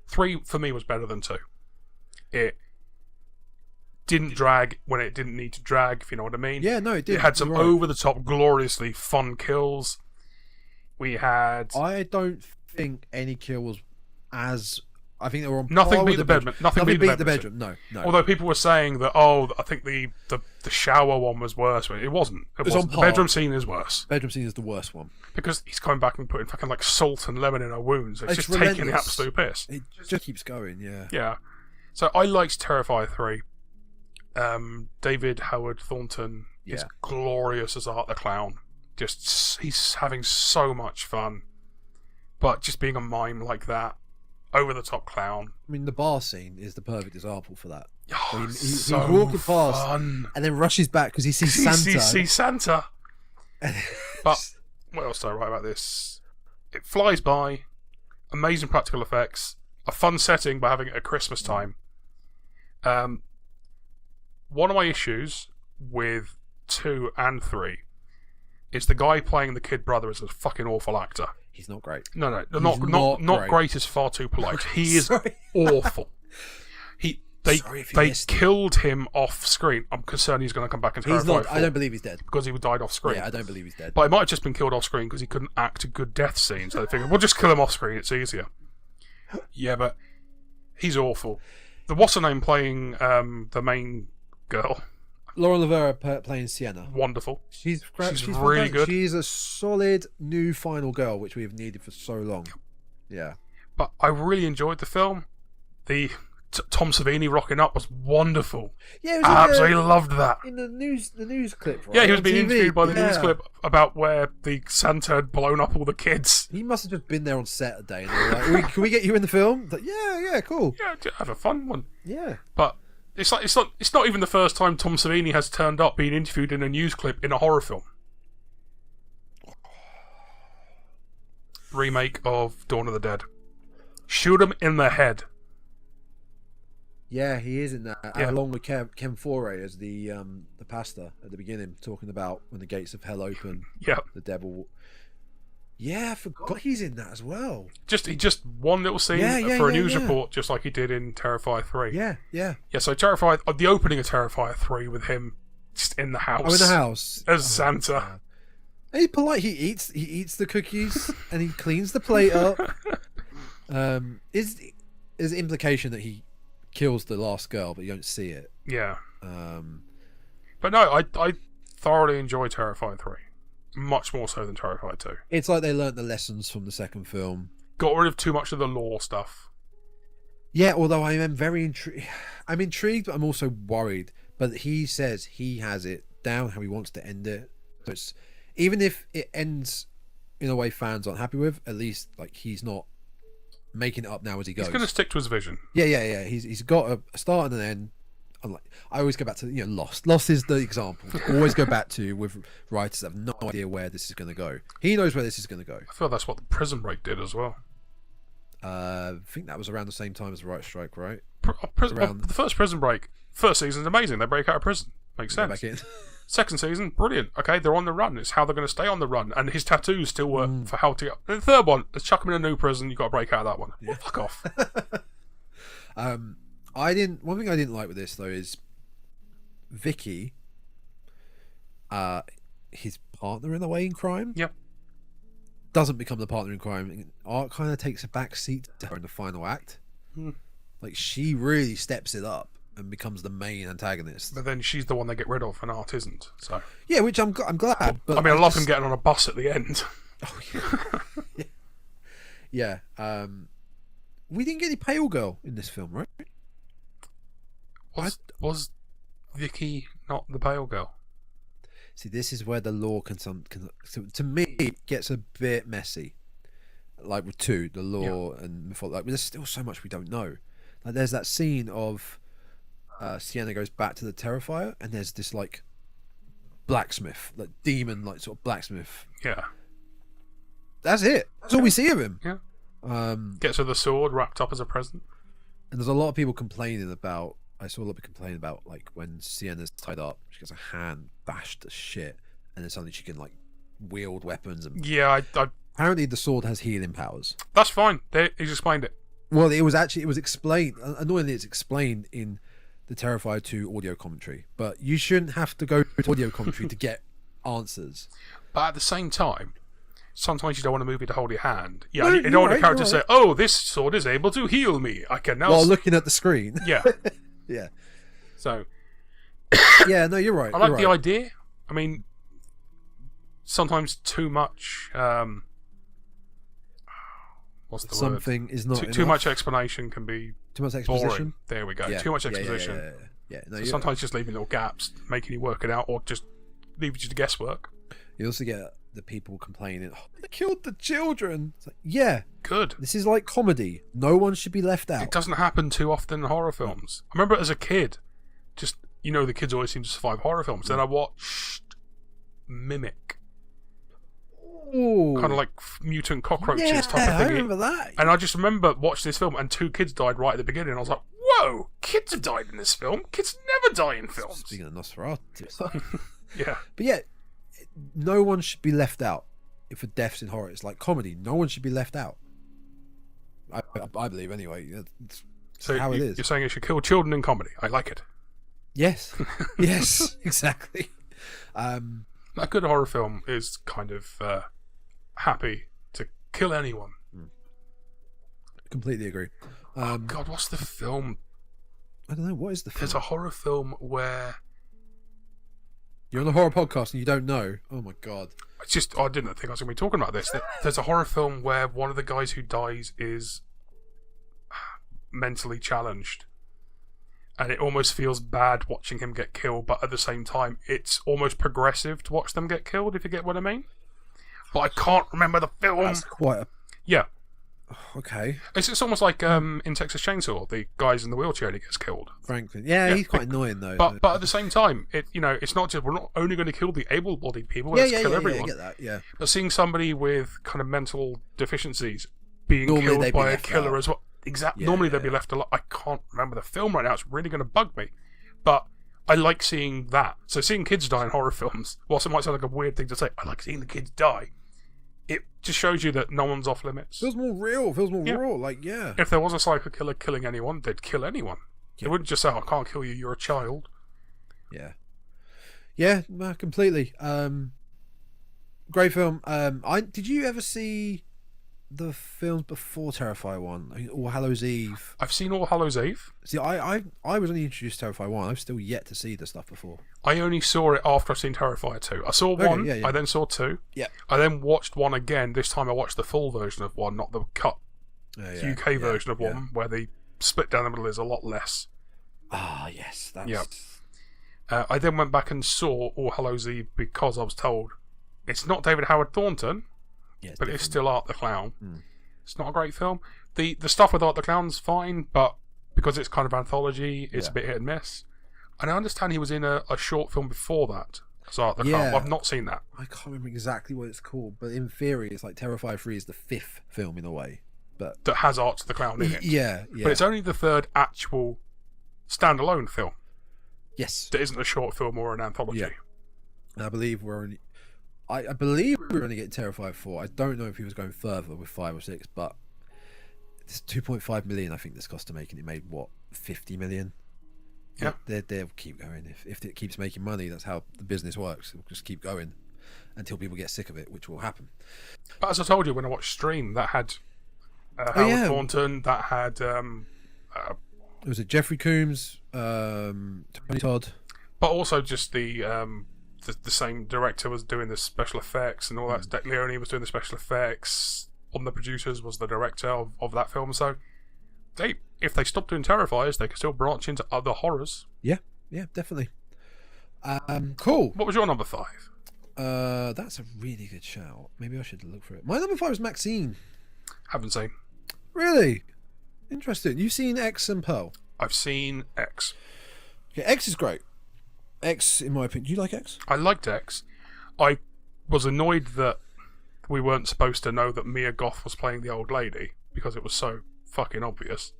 3 for me was better than 2. It didn't drag when it didn't need to drag, if you know what I mean. Yeah, no, it did. It had some over-the-top, gloriously fun kills. We had... I don't think any kill was as... I think they were on Nothing par beat with the bedroom. Nothing beat the bedroom. No. Although people were saying that, I think the shower one was worse. It wasn't. It wasn't. on The par. bedroom scene is worse. Bedroom scene is the worst one. Because he's coming back and putting fucking like salt and lemon in her wounds. It's just relentless. taking the absolute piss. It just keeps going, yeah. Yeah. So I liked Terrifier 3. David Howard Thornton is glorious as Art the Clown. He's having so much fun. But just being a mime like that, over the top clown. I mean, the bar scene is the perfect example for that. Oh, he's walking past fun. and then rushes back because he sees Santa. He sees Santa. But what else do I write about this? It flies by. Amazing practical effects. A fun setting by having it at Christmas time. One of my issues with 2 and 3 is the guy playing the kid brother is a fucking awful actor. He's not great. No, He's not great is far too polite. He is Sorry. awful. Sorry if you They missed killed him off screen. I'm concerned he's going to come back and He's Terrifier not. 4 I don't believe he's dead. because he died off screen. Yeah, I don't believe he's dead. But he might have just been killed off screen because he couldn't act a good death scene. So they figured, we'll just kill him off screen. It's easier. Yeah, but he's awful. What's her name playing the main girl? Lauren Lavera playing Sienna. Wonderful. She's really fantastic. good. She's a solid new final girl, which we've needed for so long. Yeah. But I really enjoyed the film. The Tom Savini rocking up was wonderful. Yeah, it was I absolutely loved that. in the news clip. Right? Yeah, he was On being TV. interviewed by the news Yeah. clip about where the Santa had blown up all the kids. He must have just been there on set a day, and they were like, "Can we get you in the film?" Like, yeah, cool. Yeah, just have a fun one. Yeah. But it's not even the first time Tom Savini has turned up being interviewed in a news clip in a horror film. Remake of Dawn of the Dead. Shoot him in the head. Yeah, he is in that, Yeah. along with Ken Foray as the pastor at the beginning, talking about when the gates of hell open, Yeah. the devil. Yeah, I forgot he's in that as well. He just one little scene for a news report, just like he did in Terrifier 3. Yeah. Yeah, so the opening of Terrifier 3 with him just in the house. Oh, in the house As Santa. And he's polite. He eats the cookies and he cleans the plate up. Is the implication that he kills the last girl, but you don't see it? Yeah. But no, I thoroughly enjoy Terrifier 3. Much more so than Terrifier 2. It's like they learnt the lessons from the second film. Got rid of too much of the lore stuff. Yeah, although I am very intrigued. I'm intrigued, but I'm also worried. But he says he has it down how he wants to end it. So it's, even if it ends in a way fans aren't happy with, at least like he's not making it up now as he goes. He's going to stick to his vision. Yeah. He's got a start and an end. I always go back to Lost. Lost is the example. I always go back to with writers that have no idea where this is going to go. He knows where this is going to go. I feel that's what the Prison Break did as well. I think that was around the same time as the Right Strike, right? The first Prison Break, first season's amazing. They break out of prison. Makes sense. Back in. Second season, brilliant. Okay, they're on the run. It's how they're going to stay on the run. And his tattoos still work for how to get... And the third one, let's chuck him in a new prison. You've got to break out of that one. Yeah. Well, fuck off. One thing I didn't like with this, though, is Vicky, his partner in a way in crime, Yep. doesn't become the partner in crime. Art kind of takes a back seat to her in the final act. Like, she really steps it up and becomes the main antagonist. But then she's the one they get rid of and Art isn't. So Yeah, which I'm glad. But I mean, I love him getting on a bus at the end. Oh, yeah. We didn't get any pale girl in this film, right? Was Vicky not the pale girl? See, this is where the lore can to me it gets a bit messy. Like with 2, the lore and mythology. Like, there's still so much we don't know. Like, there's that scene of Sienna goes back to the Terrifier, and there's this like blacksmith, like demon, like sort of blacksmith. Yeah. That's it. That's all we see of him. Yeah. Gets her the sword wrapped up as a present. And there's a lot of people complaining about. I saw a lot of people complaining about like when Sienna's tied up, she gets her hand bashed to shit, and then suddenly she can like wield weapons. And Yeah, apparently the sword has healing powers. that's fine. He's explained it. Well, it was explained. Annoyingly, it's explained in the Terrifier 2 audio commentary. But you shouldn't have to go to audio commentary to get answers. But at the same time, sometimes you don't want a movie to hold your hand. Yeah, No, you don't you're want a right, character to you're say, "Oh, this sword is able to heal me. I can now." While looking at the screen. Yeah. Yeah. So Yeah, no, you're right. I like you're the right. idea. I mean, sometimes too much. What's the word? Something is not Too much explanation can be Too much exposition. boring. There we go. Yeah. Too much Yeah, exposition. Yeah. No, So you're sometimes just leaving little gaps, making you work it out, or just leaving you to guesswork. You also get the people complaining, "Oh, they killed the children." It's like, yeah, Good. this is like comedy. No one should be left It out. doesn't happen too often in horror films. I remember as a kid, just the kids always seem to survive horror films. Then I watched Mimic, Ooh. kind of like mutant cockroaches Yeah, type of I thing. remember that. And I just remember watching this film, and 2 kids died right at the beginning. I was like, "Whoa, kids have died in this film. Kids never die in films." Speaking of Nosferatu. Yeah, But yeah, no one should be left out. for deaths in horror. It's like comedy. No one should be left out. I believe anyway. It's how it is. You're saying it should kill children in comedy. I like it. Yes. Yes, exactly. A good horror film is kind of happy to kill anyone. Completely agree. Oh God, what's the film? I don't know. What is the film? There's a horror film where you're on a horror podcast and you don't know. Oh my God. I didn't think I was going to be talking about this. There's a horror film where one of the guys who dies is mentally challenged. And it almost feels bad watching him get killed, but at the same time, it's almost progressive to watch them get killed, if you get what I mean. But I can't remember the film. That's quite a... Yeah. Okay. It's almost like in Texas Chainsaw, the guys in the wheelchair and he gets killed. Franklin. Yeah, he's quite annoying though. But at the same time, it's not just, we're not only going to kill the able-bodied people, Yeah, let's yeah, kill yeah, everyone. I get that, yeah. But seeing somebody with kind of mental deficiencies being Normally killed they'd be by a left killer out. as well. Exactly. Yeah, Normally yeah. they'd be left alive. I can't remember the film right now. It's really going to bug me. But I like seeing that. So seeing kids die in horror films, whilst it might sound like a weird thing to say, I like seeing the kids die. It just shows you that no one's off limits. Feels more real. Feels more Yeah. raw. Like, yeah. If there was a psycho killer killing anyone, they'd kill anyone. Yeah. They wouldn't just say, I can't kill you, you're a child. Yeah. Yeah, no, completely. Great film. Did you ever see the films before Terrifier 1? I mean, All Hallows Eve. I've seen All Hallows Eve. See, I was only introduced to Terrifier 1. I've still yet to see the stuff before. I only saw it after I've seen Terrifier 2. I saw 1, yeah, yeah. I then saw 2. Yeah. I then watched 1 again. This time I watched the full version of 1, not the cut UK version of 1, where the split down the middle is a lot less. Ah, yes. That's... Yeah. I then went back and saw All Hallows Eve because I was told it's not David Howard Thornton, Yeah, but it's different. still Art the Clown. Mm. It's not a great film. The stuff with Art the Clown's fine, but because it's kind of anthology, it's a bit hit and miss. And I understand he was in a short film before that as Art the Clown. I've not seen that. I can't remember exactly what it's called, but in theory, it's like Terrifier 3 is the 5th film in a way. But That has Art the Clown in it. yeah. But it's only the 3rd actual standalone film Yes. that isn't a short film or an anthology. Yeah. And I believe we're only... I believe we were only getting Terrifier 4. I don't know if he was going further with 5 or 6, but it's 2.5 million I think this cost to make, and it made, what, 50 million? Yeah. They'll keep going. If it keeps making money, that's how the business works. It'll just keep going until people get sick of it, which will happen. But as I told you, when I watched Stream, that had Howard Thornton, that had... It was Jeffrey Combs, Tony Todd. but also just the same director was doing the special effects and all that. Deck Leone was doing the special effects. One of the producers was the director of that film. So if they stopped doing Terrifiers, they could still branch into other horrors. Yeah, definitely. Cool. What was your number 5? That's a really good shout. Maybe I should look for it. My number 5 is Maxine. Haven't seen. Really? Interesting. You've seen X and Pearl? I've seen X. Okay, X is great. X, in my opinion. Do you like X? I liked X. I was annoyed that we weren't supposed to know that Mia Goth was playing the old lady because it was so fucking obvious.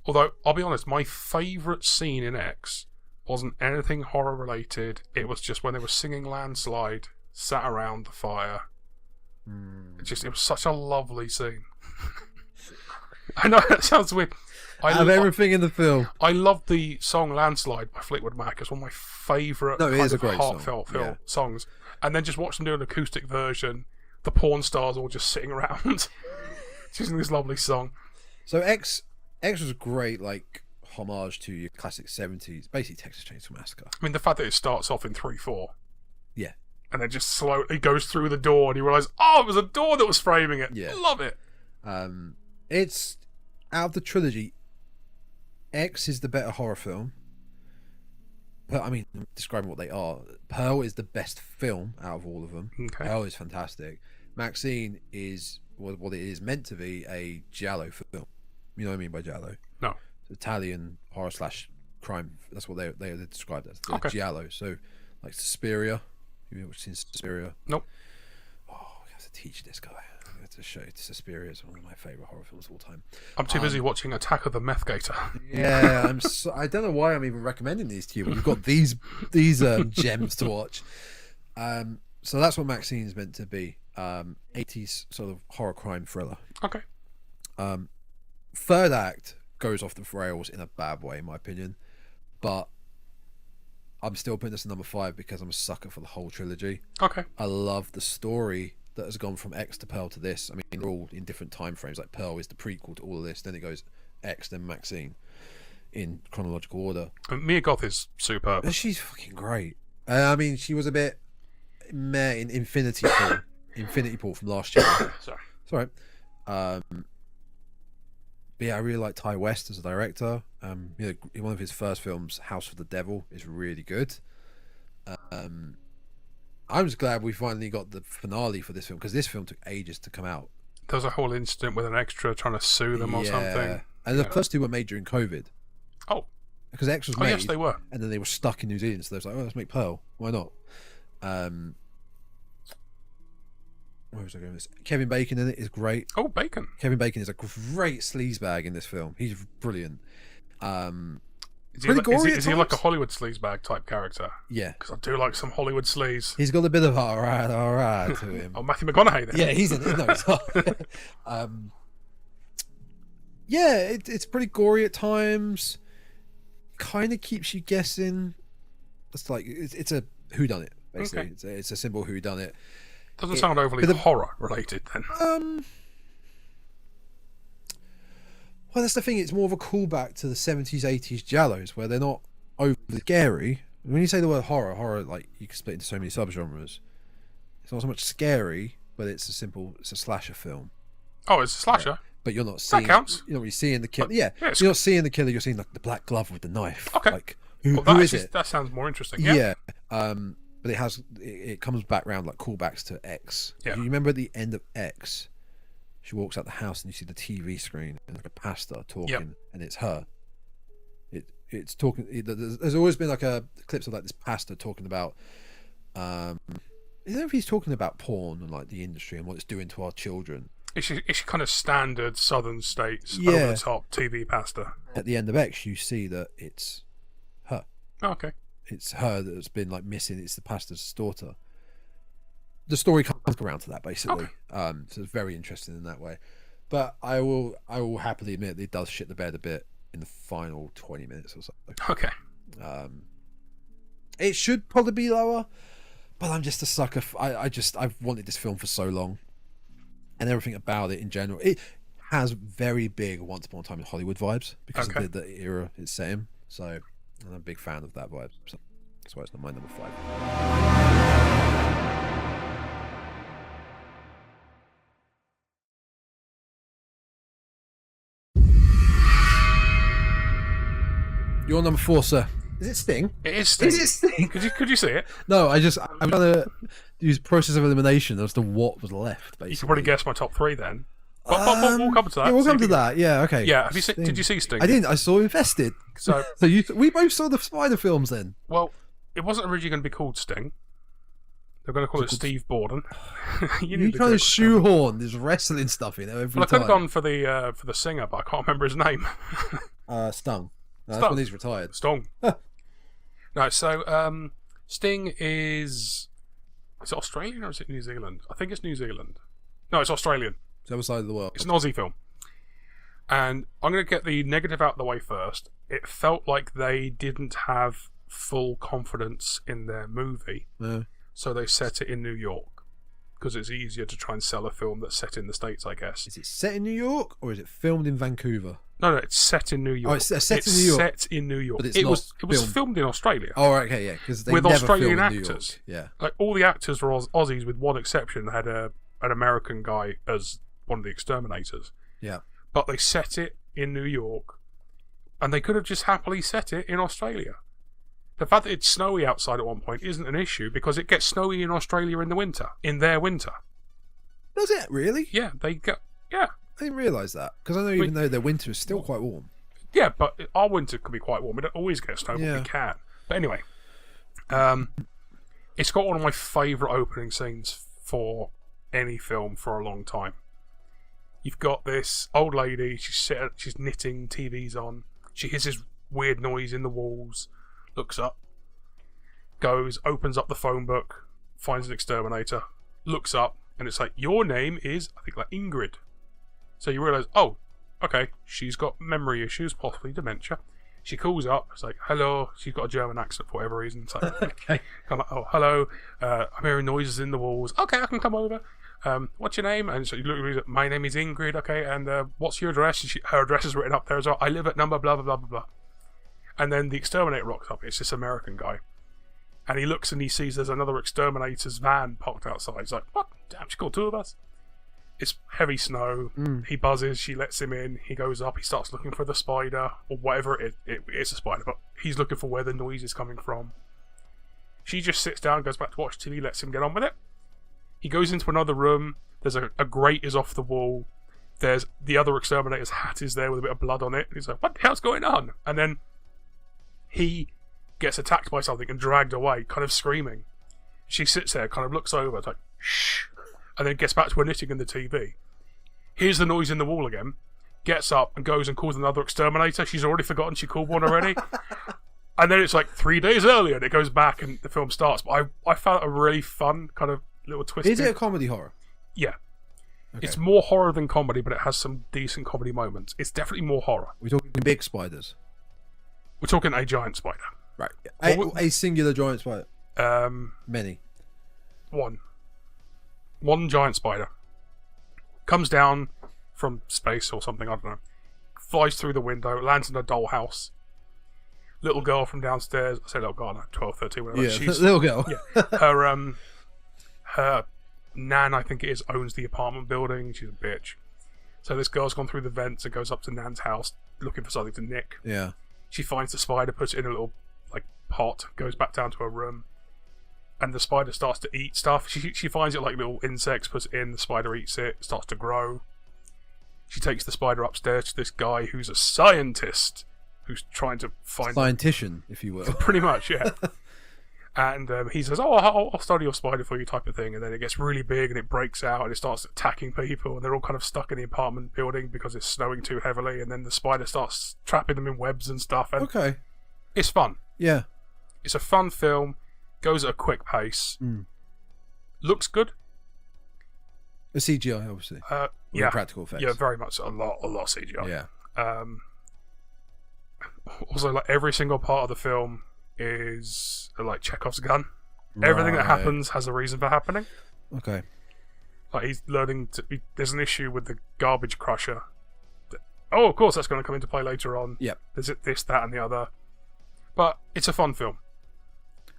Although, I'll be honest, my favourite scene in X wasn't anything horror related. It was just when they were singing Landslide, sat around the fire. It was such a lovely scene. I know that sounds weird. Out of everything in the film. I love the song Landslide by Fleetwood Mac. It's one of my favourite heartfelt songs. And then just watch them do an acoustic version. The porn stars all just sitting around using this lovely song. So X was a great, like, homage to your classic 70s, basically Texas Chainsaw Massacre. I mean, the fact that it starts off in 3/4. Yeah. And then just slowly goes through the door and you realise, oh, it was a door that was framing it. Yeah. I love it. It's, out of the trilogy, X is the better horror film. But, I mean, describing what they are, Pearl is the best film out of all of them. Okay. Pearl is fantastic. Maxine is what it is meant to be, a giallo film. You know what I mean by giallo? No. Italian horror / crime. That's what they described as. Okay. Giallo. So, like Suspiria. Have you ever seen Suspiria? Nope. Oh, I have to teach this guy. I have to show you. Suspiria is one of my favourite horror films of all time. I'm too busy watching Attack of the Meth Gator. Yeah, I don't know why I'm even recommending these to you. But you've got these gems to watch. So that's what Maxine's meant to be. 80s sort of horror crime thriller. Okay. Third act goes off the rails in a bad way, in my opinion, but I'm still putting this in number 5 because I'm a sucker for the whole trilogy. Okay. I love the story that has gone from X to Pearl to this. I mean, they're all in different time frames. Like Pearl is the prequel to all of this, then it goes X, then Maxine, in chronological order. Mia Goth is superb. And she's fucking great. I mean, she was a bit meh in Infinity Pool from last year. Sorry. It's all right. But yeah, I really like Ty West as a director. You know, one of his first films, House of the Devil, is really good. I'm just glad we finally got the finale for this film, because this film took ages to come out. There was a whole incident with an extra trying to sue them or something. And the first two were made during COVID. Oh. Because X was made. Yes, they were. And then they were stuck in New Zealand, so they was like, oh, let's make Pearl. Why not? Where was I going with this? Kevin Bacon in it is great. Oh, Bacon. Kevin Bacon is a great sleazebag in this film. He's brilliant. Is he like a Hollywood sleazebag type character? Yeah. Because I do like some Hollywood sleaze. He's got a bit of all right to him. Oh, Matthew McConaughey then. Yeah, he's in it. No, he's not. Yeah, it's pretty gory at times. Kind of keeps you guessing. It's like it's a whodunit, basically. Okay. It's a simple whodunit. Doesn't sound overly horror related then. Well, that's the thing. It's more of a callback to the 70s, 80s Jallos, where they're not overly scary. When you say the word horror, like, you can split into so many subgenres. It's not so much scary, but it's a slasher film. Oh, it's a slasher. Yeah. But you're not seeing. That counts. You're not really seeing the killer. Yeah, you're not seeing the killer. You're seeing like the black glove with the knife. Okay. Like who is it? That sounds more interesting. Yeah. But it comes back around like callbacks to X. Yeah. You remember at the end of X, she walks out the house and you see the TV screen and like a pastor talking, and it's her. It's talking. There's always been like clips of like this pastor talking about. I don't know if he's talking about porn and like the industry and what it's doing to our children. It's kind of standard Southern States over the top TV pastor. At the end of X, you see that it's her. Oh, okay. It's her that's been like missing. It's the pastor's daughter. The story comes around to that basically. Okay. So it's very interesting in that way. But I will happily admit it does shit the bed a bit in the final 20 minutes or so. Okay. It should probably be lower, but I'm just a sucker. I've wanted this film for so long. And everything about it in general, it has very big Once Upon a Time in Hollywood vibes because of the era it's set in. So I'm a big fan of that vibe. So that's why it's not my number 5. You're number 4, sir. Is it Sting? It is Sting. Is it Sting? Could you see it? No, I'm trying to use process of elimination as to what was left. Basically, you can probably guess my top 3 then. But we'll come to that. Yeah, we'll come to that. Yeah, okay. Yeah, did you see Sting? I didn't. I saw Infested. So we both saw the Spider films then. Well, it wasn't originally going to be called Sting. They're going to call it Steve Borden. you trying to shoehorn this wrestling stuff in every time. I could have gone for the singer, but I can't remember his name. Stung. No, that's when he's retired. Stung. No, so Sting is it Australian or is it New Zealand? I think it's New Zealand. No, it's Australian. It's the other side of the world. It's an Aussie film. And I'm going to get the negative out of the way first. It felt like they didn't have full confidence in their movie. Yeah. So they set it in New York. Because it's easier to try and sell a film that's set in the States, I guess. Is it set in New York or is it filmed in Vancouver? No, it's set in New York. Oh, it's set in New York. Set in New York. But it was filmed in Australia. Oh, right, okay, yeah. Because they with never Australian filmed in actors. New York. Yeah. Like all the actors were Aussies, with one exception. They had an American guy as one of the exterminators. Yeah. But they set it in New York, and they could have just happily set it in Australia. The fact that it's snowy outside at one point isn't an issue because it gets snowy in Australia in the winter, in their winter. Does it really? Yeah, they get. Yeah. I didn't realise that because I know even though their winter is still quite warm. Yeah, but our winter can be quite warm. We don't always get snow, but we can. But anyway, it's got one of my favourite opening scenes for any film for a long time. You've got this old lady, she's knitting, TV's on. She hears this weird noise in the walls, looks up, goes, opens up the phone book, finds an exterminator, looks up, and it's like, your name is, I think, like Ingrid. So you realise, oh, okay, she's got memory issues, possibly dementia. She calls up, it's like, hello. She's got a German accent for whatever reason. It's like, Okay. I'm like, oh, hello. I'm hearing noises in the walls. Okay, I can come over. What's your name? And so you look, my name is Ingrid. Okay, and what's your address? And her address is written up there as well. I live at number blah blah blah blah blah. And then the exterminator rocks up. It's this American guy, and he looks and he sees there's another exterminator's van parked outside. He's like, what? Damn, she called two of us. It's heavy snow. He buzzes. She lets him in. He goes up. He starts looking for the spider or whatever it is. It's a spider, but he's looking for where the noise is coming from. She just sits down, goes back to watch TV, lets him get on with it. He goes into another room. There's a grate is off the wall. There's the other exterminator's hat is there with a bit of blood on it. He's like, what the hell's going on? And then he gets attacked by something and dragged away, kind of screaming. She sits there, kind of looks over, it's like, shh. And then gets back to her knitting in the TV. Hears the noise in the wall again. Gets up and goes and calls another exterminator. She's already forgotten she called one already. And then it's like 3 days earlier and it goes back and the film starts. But I found it a really fun kind of little twist. Is it a comedy horror? Yeah. Okay. It's more horror than comedy, but it has some decent comedy moments. It's definitely more horror. We're talking big spiders. We're talking a giant spider. Right. A singular giant spider. Many. One giant spider comes down from space or something, I don't know, flies through the window, lands in a dollhouse. Little girl from downstairs, I say little girl, like 12, 13, whatever. Yeah, She's, little girl. Yeah, her nan, I think it is, owns the apartment building. She's a bitch. So this girl's gone through the vents and goes up to Nan's house looking for something to nick. Yeah. She finds the spider, puts it in a little like pot, goes back down to her room, and the spider starts to eat stuff. She finds it like little insects, puts it in, the spider eats it, starts to grow. She takes the spider upstairs to this guy who's a scientist who's trying to find... Scientician, if you will. Pretty much, yeah. And he says, oh, I'll study your spider for you type of thing. And then it gets really big and it breaks out and it starts attacking people. And they're all kind of stuck in the apartment building because it's snowing too heavily. And then the spider starts trapping them in webs and stuff. And okay. It's fun. Yeah. It's a fun film. Goes at a quick pace. Looks good. The CGI, obviously. Yeah. Practical effects. Yeah, very much. A lot CGI. Yeah. Also, like every single part of the film is like Chekhov's gun. Everything that happens has a reason for happening. Okay. Like he's learning to. There's an issue with the garbage crusher. Oh, of course, that's going to come into play later on. Yep. There's this, that, and the other. But it's a fun film.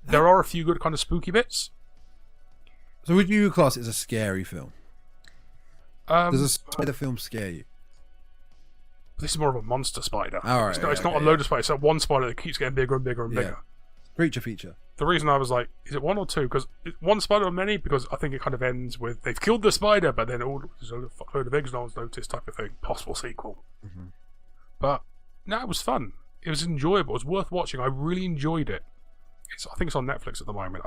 There are a few good kind of spooky bits. So would you class it as a scary film? Does a spider film scare you? This is more of a monster spider. All right, it's not a load of spiders. It's one spider that keeps getting bigger and bigger and bigger. Creature feature. The reason I was like, is it one or two? Because one spider or many? Because I think it kind of ends with they've killed the spider, but then there's a fuckload of eggs no one's noticed type of thing. Possible sequel. But no, it was fun. It was enjoyable. It was worth watching. I really enjoyed it. I think it's on Netflix at the moment.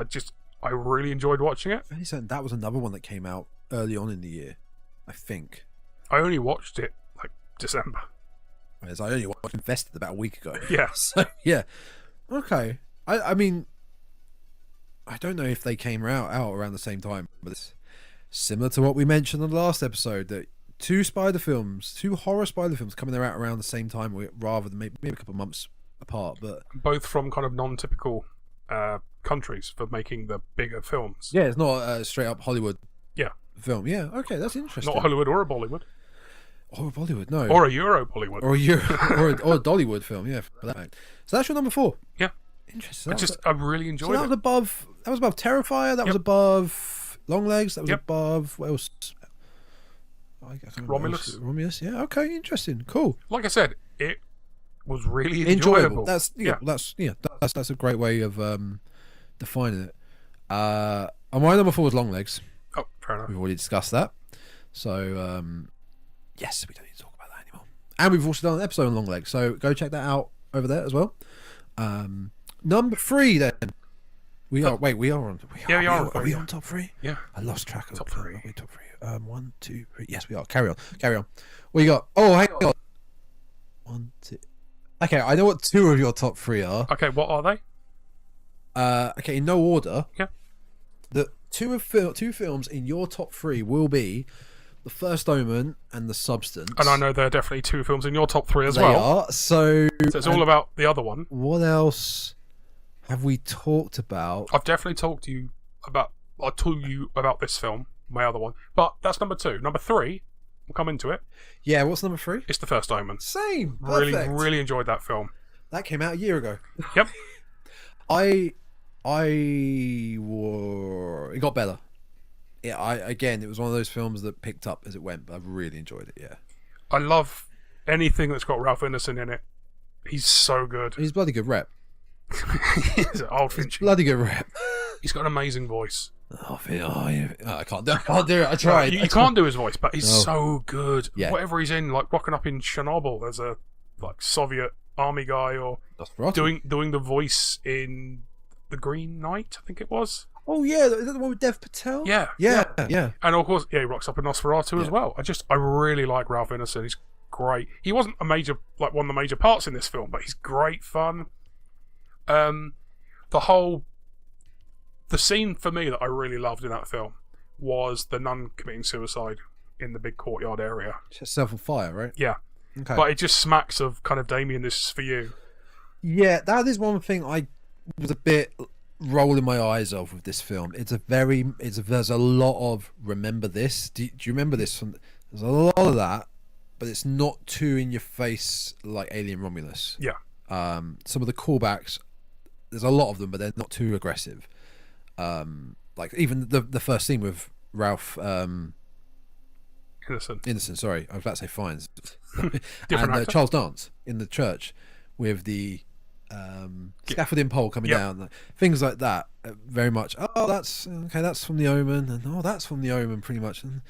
I really enjoyed watching it. Fairly certain that was another one that came out early on in the year, I think. I only watched it like December. Whereas I only watched Infested about a week ago. Yeah. So, yeah. Okay. I mean, I don't know if they came out around the same time, but it's similar to what we mentioned in the last episode, that two horror spider films coming out around the same time, rather than maybe a couple of months apart, but both from kind of non-typical countries for making the bigger films. Yeah, it's not a straight up Hollywood film. Yeah, okay, that's interesting. Not Hollywood or a Bollywood. Or a Bollywood, no. Or a Euro Bollywood. Or a Dollywood film, yeah. For that fact. So that's your number 4. Yeah. Interesting. I really enjoyed it. That was above Terrifier, that was above Longlegs, that was above, what else? Romulus, yeah, okay, interesting, cool. Like I said, it was really enjoyable. That's a great way of defining it. My number 4 was Longlegs. Oh, fair enough. We've already discussed that. So, yes, we don't need to talk about that anymore. And we've also done an episode on Longlegs, so go check that out over there as well. Number 3 then. We are on top 3? Yeah. I lost track of top 3. Are we top 3? 1, 2, 3. Yes, we are. Carry on. What you got? Oh, hang on. 1, 2. Okay, I know what 2 of your top 3 are. Okay, what are they? Okay, in no order. Yeah. two films in your top 3 will be The First Omen and The Substance. And I know there are definitely 2 films in your top 3 as They well. are. So it's all about the other one. What else have we talked about? I've definitely talked to you about. I told you about this film, my other one, but that's number 2. Number 3, we'll come into it. Yeah, what's number 3? It's The First Omen. Same. Really, Perfect. really enjoyed that film. That came out a year ago. Yep. It got better. Yeah, it was one of those films that picked up as it went, but I really enjoyed it. Yeah, I love anything that's got Ralph Ineson in it. He's so good. he's bloody good rep. He's old Finchy. Bloody good rep. He's got an amazing voice. Yeah. I can't do it. I tried. You can't do his voice, but he's No. so good. Yeah. Whatever he's in, like rocking up in Chernobyl, there's a Soviet army guy, or Nosferatu. doing the voice in The Green Knight, I think it was. Oh yeah, is that the one with Dev Patel? Yeah. Yeah. And of course, he rocks up in Nosferatu as well. I really like Ralph Ineson. He's great. He wasn't one of the major parts in this film, but he's great fun. The scene for me that I really loved in that film was the nun committing suicide in the big courtyard area. Set herself on fire, right? Yeah. Okay. But it just smacks of kind of Damien, this is for you. Yeah, that is one thing I was a bit rolling my eyes off with this film. There's a lot of remember this. Do you remember this? There's a lot of that, but it's not too in your face like Alien Romulus. Yeah. Some of the callbacks, there's a lot of them, but they're not too aggressive. Like even the first scene with Ralph Innocent, sorry, I was about to say Fiennes. And Charles Dance in the church with the scaffolding pole coming down, things like that. Very much. Oh, that's okay. That's from The Omen, and that's from The Omen, pretty much. And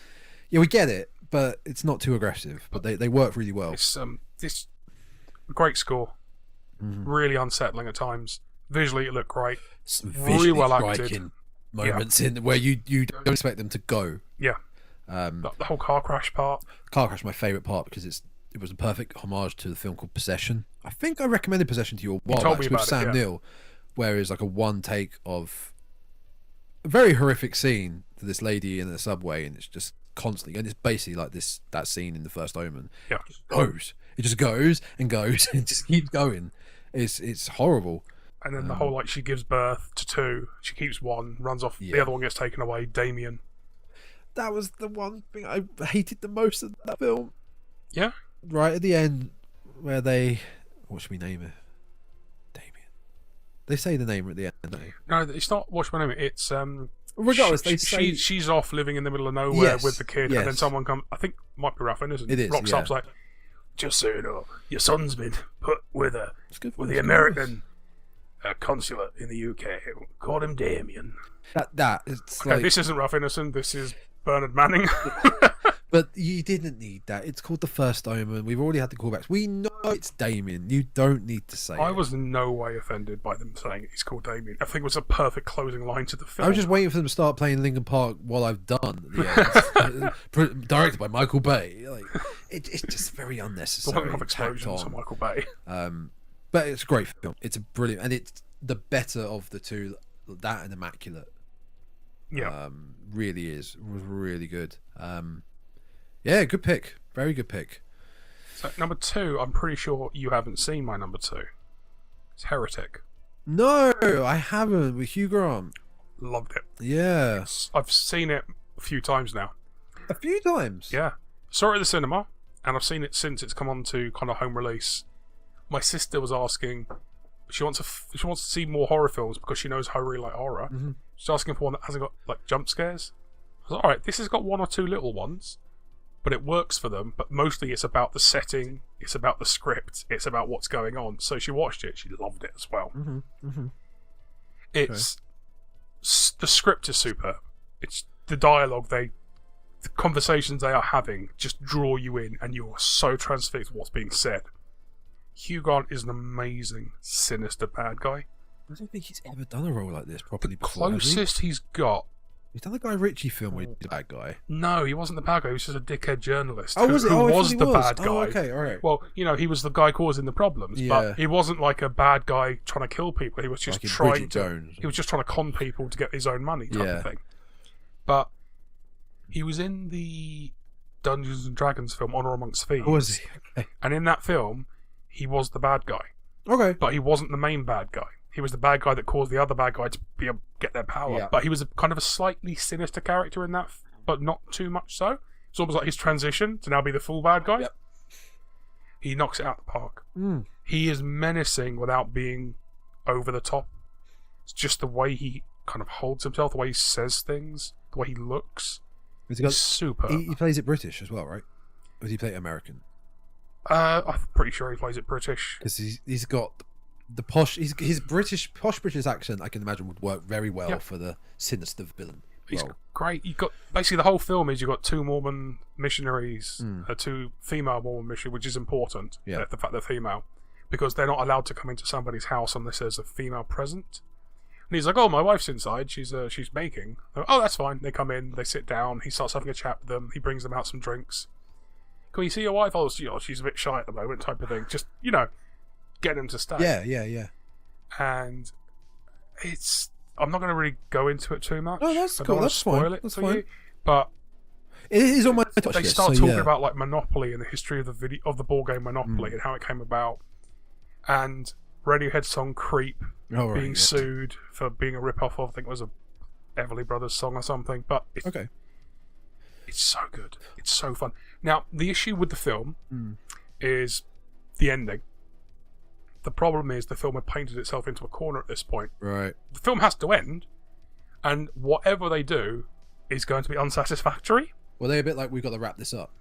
yeah, we get it, but it's not too aggressive. But they work really well. It's this great score, really unsettling at times. Visually, it looked great. Really well acted. Moments in where you don't expect them to go. Yeah. The whole car crash part. Car crash, my favourite part, because it was a perfect homage to the film called Possession. I think I recommended Possession to you a while back with Sam Neill, where it's like a one take of a very horrific scene to this lady in the subway, and it's just constantly, and it's basically like that scene in The First Omen. Yeah. It just goes and goes and just keeps going. It's horrible. And then the whole she gives birth to 2, she keeps 1, runs off, the other one gets taken away. Damien. That was the one thing I hated the most of that film. Yeah. Right at the end, where what should we name it? Damien. They say the name at the end, don't they? No, it's not. What's my name? It's regardless, they say she's off living in the middle of nowhere with the kid, and then someone comes. I think it might be Ralph Ineson. It is. Rocks up's like, just so you know, your son's been put with the American consulate in the UK. Call him Damien. It's okay, this isn't Ralph Ineson. This is Bernard Manning. But you didn't need that. It's called The First Omen. We've already had the callbacks. We know it's Damien. You don't need to say I was in no way offended by them saying he's called Damien. I think it was a perfect closing line to the film. I was just waiting for them to start playing Linkin Park while I've done at the end. Directed by Michael Bay. It's just very unnecessary. There wasn't enough explosions on Michael Bay. But it's a great film. It's a brilliant, and it's the better of the two. That and Immaculate. Yeah. Really is. It was really good. Yeah, good pick. Very good pick. So number 2, I'm pretty sure you haven't seen my number 2. It's Heretic. No, I haven't. With Hugh Grant. Loved it. Yeah. I've seen it a few times now. A few times? Yeah. Saw it at the cinema, and I've seen it since it's come on to kind of home release. My sister was asking, she wants to see more horror films because she knows how I really like horror. Mm-hmm. She's asking for one that hasn't got jump scares. I was like, alright, this has got 1 or 2 little ones, but it works for them. But mostly it's about the setting, it's about the script, it's about what's going on. So she watched it, she loved it as well. Mm-hmm. Mm-hmm. It's the script is superb. It's the dialogue, the conversations they are having just draw you in, and you are so transfixed with what's being said. Hugh Grant is an amazing, sinister bad guy. I don't think he's ever done a role like this properly The before. closest he's got. He's done the Guy Ritchie film where he's the bad guy. No, he wasn't the bad guy. He was just a dickhead journalist. Oh, was it? Who I was thought the he bad guy? Oh, okay, all right. Well, he was the guy causing the problems, but he wasn't like a bad guy trying to kill people. He was just Like in trying Bridget to. Jones. He was just trying to con people to get his own money, type of thing. But he was in the Dungeons and Dragons film Honor Amongst Thieves. Oh, was he? Okay. And in that film, he was the bad guy. Okay. But he wasn't the main bad guy. He was the bad guy that caused the other bad guy to be able to get their power. Yeah. But he was kind of a slightly sinister character in that, but not too much so. It's almost like his transition to now be the full bad guy. Yep. He knocks it out of the park. Mm. He is menacing without being over the top. It's just the way he kind of holds himself, the way he says things, the way he looks. He's super. He plays it British as well, right? Or does he play it American? I'm pretty sure he plays it British. Because he's got the posh. His posh British accent, I can imagine, would work very well for the sinister villain. He's great. You've got basically the whole film is you've got two Mormon missionaries, two female Mormon missionaries, which is important. Yeah. The fact they're female, because they're not allowed to come into somebody's house unless there's a female present. And he's like, "Oh, my wife's inside. She's baking." Like, "Oh, that's fine." They come in, they sit down. He starts having a chat with them. He brings them out some drinks. "Can you see your wife?" "Oh, she's a bit shy at the moment," type of thing. Just get them to stay. Yeah. And I'm not going to really go into it too much. Oh, that's I cool. don't want to That's spoil fine. it That's for fine. you. But it is on my touch they list, start so talking yeah. about like Monopoly and the history of the board game Monopoly and how it came about, and Radiohead's song "Creep" being sued for being a rip-off of, I think it was a Everly Brothers song or something. But it's so good. It's so fun. Now, the issue with the film is the ending. The problem is the film had painted itself into a corner at this point. Right. The film has to end, and whatever they do is going to be unsatisfactory. Well, they're a bit like, we've got to wrap this up.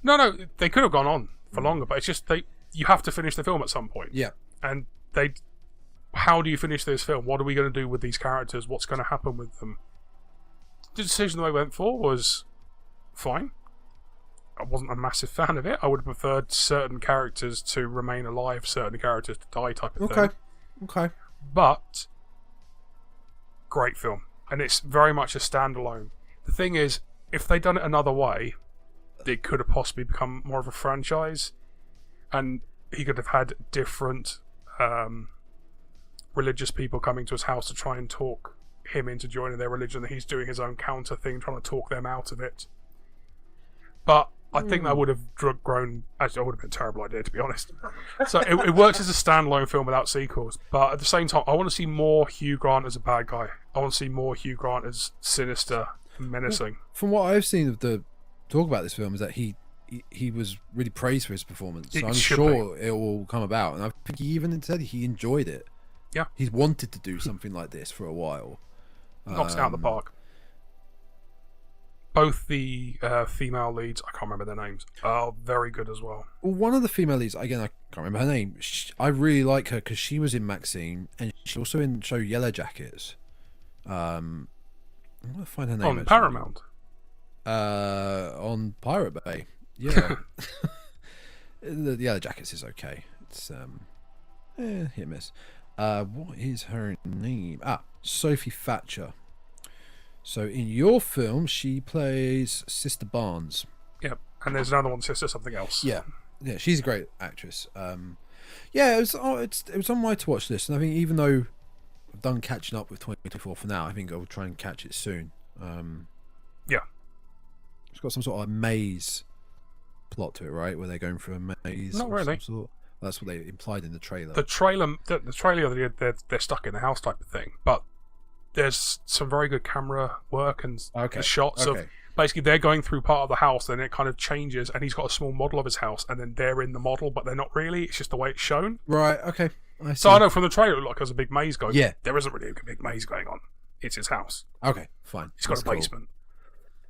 No, they could have gone on for longer, but it's just you have to finish the film at some point. Yeah. And how do you finish this film? What are we going to do with these characters? What's going to happen with them? The decision they went for was fine. I wasn't a massive fan of it. I would have preferred certain characters to remain alive, certain characters to die, type of thing. Okay. But great film, and it's very much a standalone. The thing is, if they'd done it another way, it could have possibly become more of a franchise, and he could have had different religious people coming to his house to try and talk him into joining their religion, and he's doing his own counter thing, trying to talk them out of it. But I think that would have grown. Actually, it would have been a terrible idea, to be honest. So it works as a standalone film without sequels. But at the same time, I want to see more Hugh Grant as a bad guy. I want to see more Hugh Grant as sinister, menacing. From what I've seen of the talk about this film, is that he was really praised for his performance. So I'm sure it will come about. And I think he even said he enjoyed it. Yeah. He's wanted to do something like this for a while. Knocks it out of the park. Both the female leads, I can't remember their names, are very good as well. Well, one of the female leads, again, I can't remember her name. I really like her because she was in Maxine, and she's also in the show Yellow Jackets. I'm gonna find her name On Paramount. On Pirate Bay. Yeah. The Yellow Jackets is okay. It's hit miss. What is her name? Sophie Thatcher. So in your film, she plays Sister Barnes. Yep, and there's another one, Sister Something Else. Yeah, she's a great actress. It was on my to watch list, and I think even though I've done catching up with 2024 for now, I think I'll try and catch it soon. Yeah, it's got some sort of maze plot to it, right? Where they're going through a maze. Not really. That's what they implied in the trailer. The trailer, they're stuck in the house type of thing, but there's some very good camera work and the shots of basically they're going through part of the house, then it kind of changes, and he's got a small model of his house, and then they're in the model, but they're not really. It's just the way it's shown. Right. Okay. So I know from the trailer, it looked like there's a big maze going. Yeah. There isn't really a big maze going on. It's his house. Okay. Fine. It's got a basement.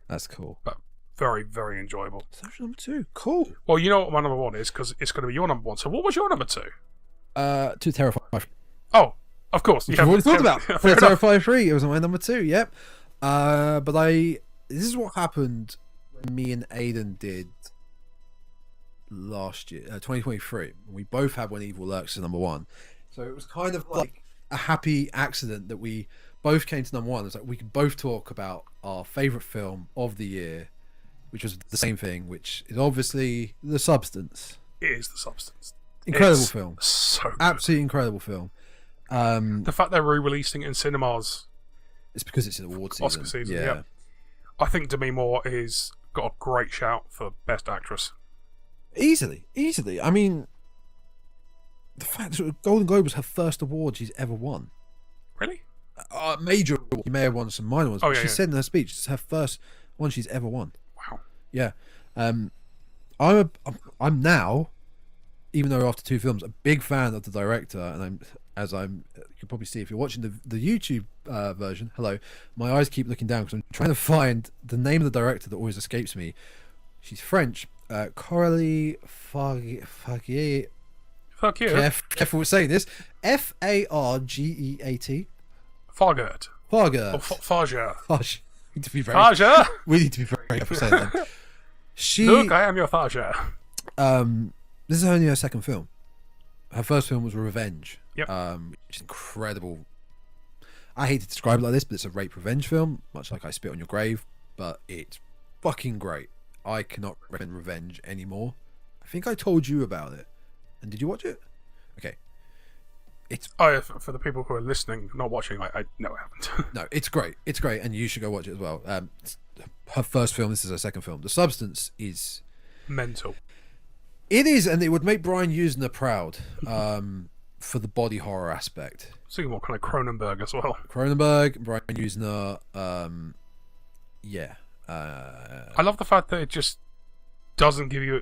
That's cool. But very, very enjoyable. Social number 2. Cool. Well, you know what my number 1 is, because it's going to be your number 1. So what was your number 2? Too Terrified. Oh, of course. Which I've already thought about. Too Terrified 3. It was my number 2. Yep. But this is what happened when me and Aiden did last year, 2023. We both had When Evil Lurks as number 1. So it was kind of like a happy accident that we both came to number 1. It's like we could both talk about our favourite film of the year, which was the same thing, which is obviously The Substance. It is The Substance. Incredible film. So good. Absolutely incredible film. The fact they're re-releasing it in cinemas. It's because it's an award season. Oscar season, yeah. I think Demi Moore is got a great shout for Best Actress. Easily. I mean, the fact that Golden Globe was her first award she's ever won. Really? Major award. You may have won some minor ones. Oh, but yeah, she yeah. said in her speech it's her first one she's ever won. Wow. Yeah. I'm now, even though after 2 films, a big fan of the director, and you can probably see if you're watching the YouTube version. Hello, my eyes keep looking down because I'm trying to find the name of the director that always escapes me. She's French. Coralie Fargeat. Fuck you. Careful with saying this. Fargeat. Fargert. Farger. Or Farger. Gosh, we need to be very. Farger? We need to be very careful saying that. Look, I am your Farger. This is only her second film. Her first film was Revenge. Yep. Which is incredible. I hate to describe it like this, but it's a rape revenge film, much like I Spit on Your Grave, but it's fucking great. I cannot recommend Revenge anymore. I think I told you about it. And did you watch it? Okay. For the people who are listening, not watching, I no, I haven't. No, it's great. It's great, and you should go watch it as well. It's her first film. This is her second film. The Substance is mental. It is, and it would make Brian Usner proud for the body horror aspect. Thinking more kind of Cronenberg as well. Cronenberg, Brian Usner, yeah. I love the fact that it just doesn't give you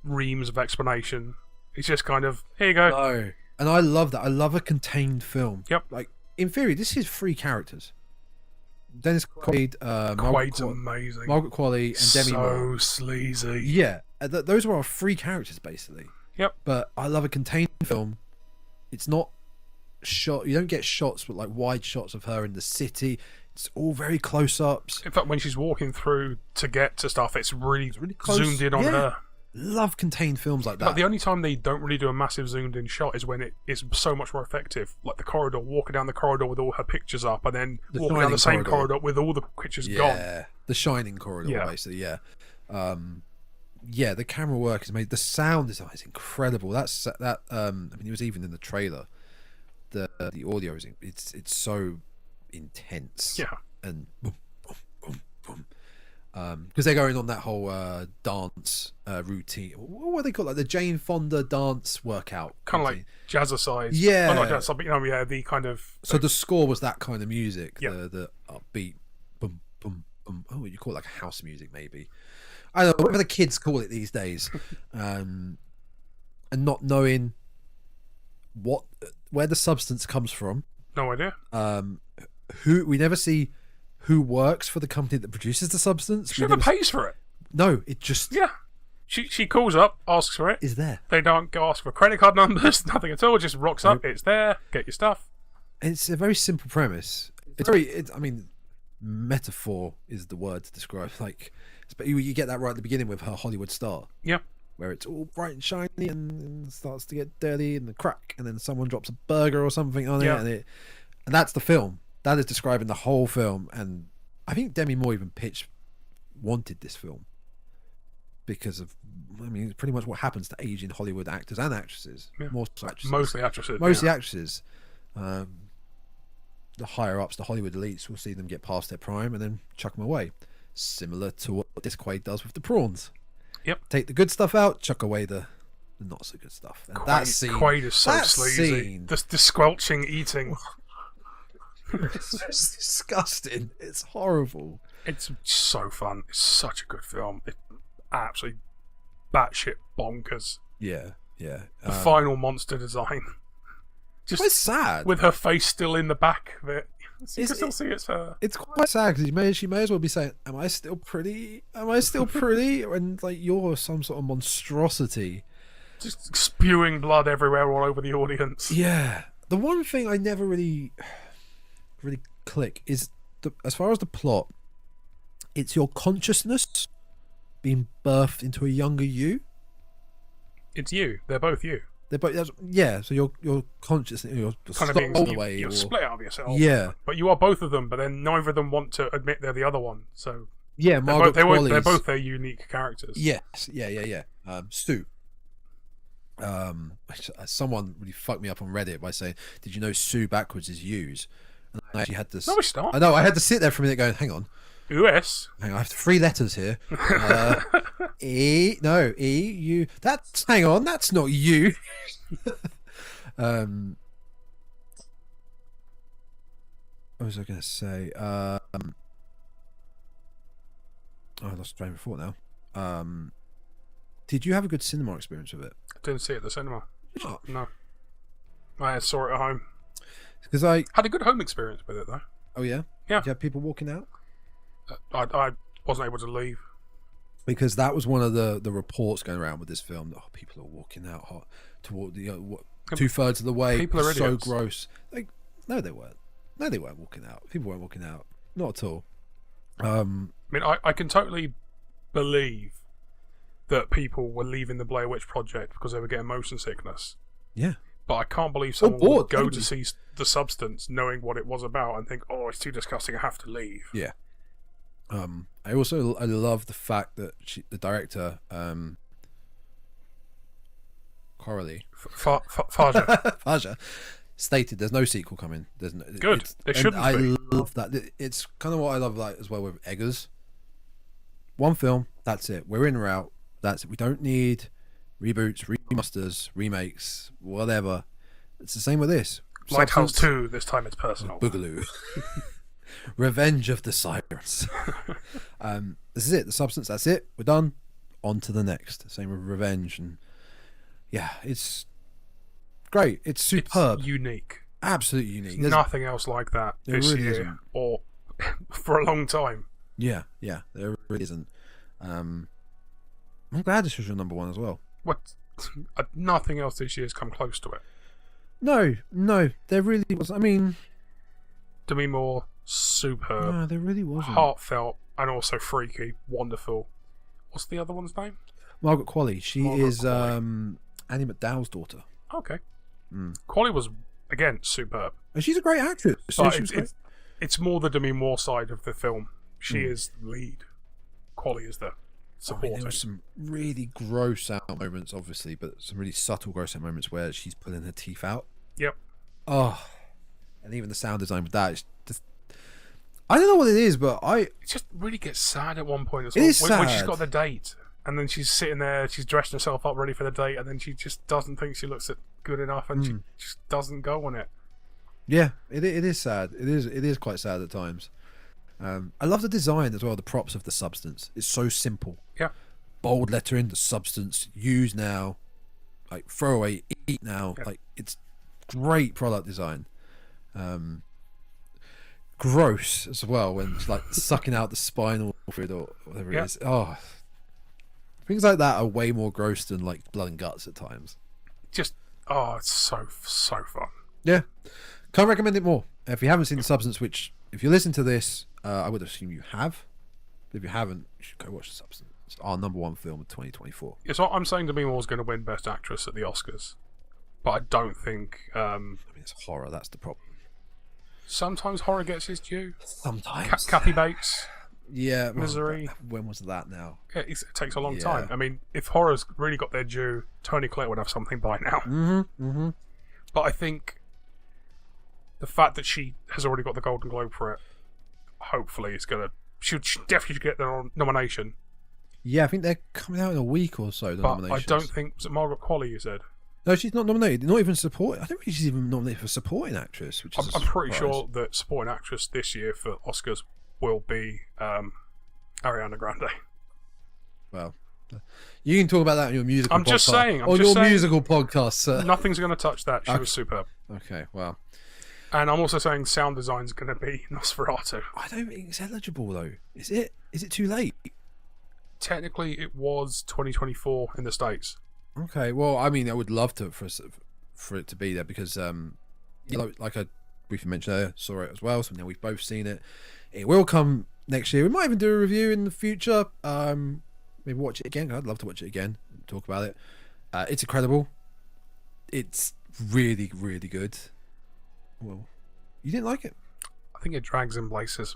reams of explanation. It's just kind of, here you go. No. And I love that. I love a contained film. Yep. Like, in theory, this is 3 characters. Dennis Quaid, Quaid's amazing. Margaret Qualley, and Demi Moore. So sleazy. Yeah. Those are our 3 characters, basically. Yep. But I love a contained film. It's not shot. You don't get shots with like wide shots of her in the city. It's all very close-ups. In fact, when she's walking through to get to stuff, it's really close. zoomed in on her. Love contained films like that. But the only time they don't really do a massive zoomed in shot is when it is so much more effective. Like the corridor, walking down the corridor with all her pictures up, and then walking down the same corridor with all the pictures gone. Yeah, the Shining corridor, basically. Yeah, yeah. The camera work is made. The sound design is incredible. I mean, it was even in the trailer. The audio is it's so intense. Yeah, and boom, boom, boom, boom. Because they're going on that whole dance routine. What were they called? Like the Jane Fonda dance workout. Kind of like jazzercise. Yeah. Oh, not jazzercise, but yeah, the kind of. So the score was that kind of music. Yeah. The upbeat, boom, boom, boom. Oh, you call it like house music, maybe. I don't know, whatever the kids call it these days. And not knowing where the substance comes from. No idea. We never see who works for the company that produces the substance. She never pays for it. No, it just... Yeah. She calls up, asks for it. Is there. They don't go ask for credit card numbers, nothing at all. Just rocks up, it's there, get your stuff. It's a very simple premise. I mean, metaphor is the word to describe. Like, but you get that right at the beginning with her Hollywood star. Yeah. Where it's all bright and shiny and starts to get dirty and the crack, and then someone drops a burger or something on it, and that's the film. That is describing the whole film, and I think Demi Moore even wanted this film because of, I mean, it's pretty much what happens to aging Hollywood actors and actresses. Yeah. Mostly actresses. Mostly actresses. The higher ups, the Hollywood elites, will see them get past their prime and then chuck them away. Similar to what this Quaid does with the prawns. Yep. Take the good stuff out, chuck away the not so good stuff. And Quaid is so sleazy. The squelching eating. It's just disgusting. It's horrible. It's so fun. It's such a good film. It's absolutely batshit bonkers. Yeah. The final monster design. Just quite sad. With her face still in the back of it. So you can still see it's her. It's quite sad because she may as well be saying, "Am I still pretty? Am I still pretty?" And like, you're some sort of monstrosity. Just spewing blood everywhere all over the audience. Yeah. The one thing I never really click is as far as the plot, it's your consciousness being birthed into a younger you. It's you. They're both you. They're both, so your consciousness, you're kind of being you're split out of yourself. Yeah, but you are both of them. But then neither of them want to admit they're the other one. So yeah, they're both their unique characters. Yes, yeah. Stu. Someone really fucked me up on Reddit by saying, "Did you know Sue backwards is use?" And I actually had to. No, it's not. I know. I had to sit there for a minute, going, "Hang on, US. Hang on, I have 3 letters here. U. That's, hang on, that's not you. What was I going to say? I lost train of thought now. Did you have a good cinema experience with it? I didn't see it at the cinema. Oh. No. I saw it at home. Because I had a good home experience with it, though. Oh yeah? Yeah. Did you have people walking out? I wasn't able to leave. Because that was one of the reports going around with this film. Oh, people are walking out hot toward the 2/3 of the way. People are so idiots. Gross. Like, no, they weren't. No, they weren't walking out. People weren't walking out. Not at all. I mean, I can totally believe that people were leaving the Blair Witch Project because they were getting motion sickness. Yeah. But I can't believe someone bored, would go totally. to see The Substance knowing what it was about and think, oh, it's too disgusting, I have to leave. Yeah. I love the fact that the director, Coralie Faja. stated there's no sequel coming. There's no, Good. There shouldn't I be. love that. It's kind of what I love like as well with Eggers. One film, that's it. We're in or out. That's it. We don't need reboots, remasters, remakes, whatever. It's the same with this. Lighthouse Substance, 2, this time it's personal. Boogaloo. Revenge of the Sirens. This is it. The Substance, that's it. We're done. On to the next. Same with Revenge. And yeah, it's great. It's superb. It's unique. Absolutely unique. There's nothing else like that this really year isn't. or for a long time. Yeah, there really isn't. I'm glad this was your number 1 as well. What? Nothing else this year has come close to it. No, there really was. I mean, Demi Moore, superb, no, there really wasn't. heartfelt, and also freaky, wonderful. What's the other one's name? Margaret Qualley. She Margaret is Qualley. Annie McDowell's daughter. Okay. Qualley was, again, superb. And she's a great actress. But it's more the Demi Moore side of the film. She is the lead. Qualley is the supporting. There were some really gross out moments, obviously, but some really subtle gross out moments where she's pulling her teeth out. Yep. Oh, and even the sound design with that is just... I don't know what it is, but It just really gets sad at one point as well. It is when she's sad. got the date, and then she's sitting there, she's dressed herself up ready for the date, and then she just doesn't think she looks good enough, and she just doesn't go on it. yeah, it is sad. It is quite sad at times. I love the design as well. The props of the Substance. It's so simple. Yeah. Bold lettering, the Substance, use now, like throw away, eat now. Yeah. Like, it's great product design. Gross as well when it's like sucking out the spinal fluid or whatever it is. Oh, things like that are way more gross than like blood and guts at times. Just it's so fun. Yeah, can't recommend it more. If you haven't seen The Substance, which if you listen to this, I would assume you have. But if you haven't, you should go watch The Substance. It's our number 1 film of 2024. Yeah, so I'm saying Demi Moore's going to win Best Actress at the Oscars, but I don't think. I mean, it's horror. That's the problem. Sometimes horror gets its due. Sometimes. Kathy Bates. Yeah. Misery. When was that now? Yeah, it takes a long Yeah. time. I mean, if horror's really got their due, Toni Collette would have something by now. Mm-hmm. But I think the fact that she has already got the Golden Globe for it, hopefully, is going to. She definitely get the nomination. Yeah, I think they're coming out in a week or so. The But nominations. I don't think. Was it Margaret Qualley, you said? No, she's not nominated. Not even supporting. I don't think she's even nominated for supporting actress. Which is I'm pretty surprise. sure that supporting actress this year for Oscars will be Ariana Grande. Well, you can talk about that in your musical. I'm podcast. just saying. On your musical podcast, sir. Nothing's going to touch that. She was superb. Okay, well, And I'm also saying sound design's going to be Nosferatu. I don't think it's eligible though. Is it? Is it too late? Technically, it was 2024 in the States. Okay, well, I mean, I would love to for it to be there because, like I briefly mentioned earlier, saw it as well. So now we've both seen it. It will come next year. We might even do a review in the future. Maybe watch it again. I'd love to watch it again. Talk about it. It's incredible. It's really, really good. Well, you didn't like it? I think it drags in places.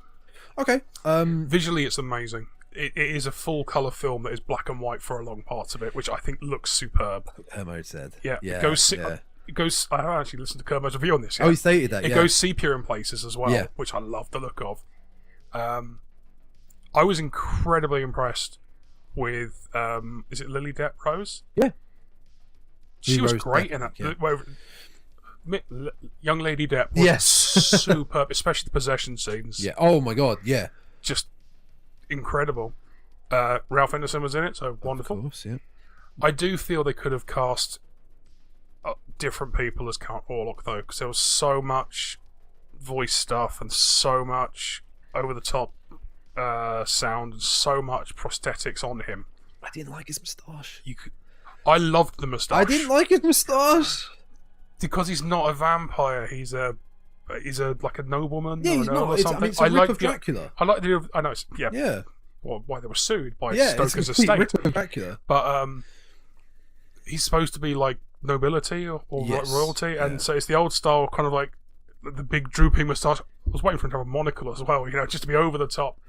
Okay. Visually, it's amazing. It is a full colour film that is black and white for a long parts of it, which I think looks superb. Hermo said. Yeah, Yeah. it goes. I haven't actually listened to Kermo's review on this yet. Oh, he stated that. It Yeah. goes sepia in places as well, Yeah. which I love the look of. I was incredibly impressed with is it Lily Depp Rose? Yeah. She was Rose great Depp, in that. yeah. Young Lady Depp was Yes. superb, especially the possession scenes. Yeah. Oh my god. Yeah. Just incredible. Ralph Ineson was in it, so wonderful. Of course. Yeah. I do feel they could have cast different people as Count Orlok, though, because there was so much voice stuff and so much over-the-top sound and so much prosthetics on him. I didn't like his moustache. I loved the moustache. I didn't like his moustache. Because he's not a vampire. He's a like a nobleman. Yeah, or he's an earl not. or something. It's a rip of Dracula. I like the. I know. Yeah. Yeah. Well, why they were sued by Yeah. Stoker's It's a complete estate. rip of Dracula. But he's supposed to be like nobility or Yes. royalty, and Yeah. so it's the old style kind of like the big drooping moustache. I was waiting for him to have a monocle as well, just to be over the top.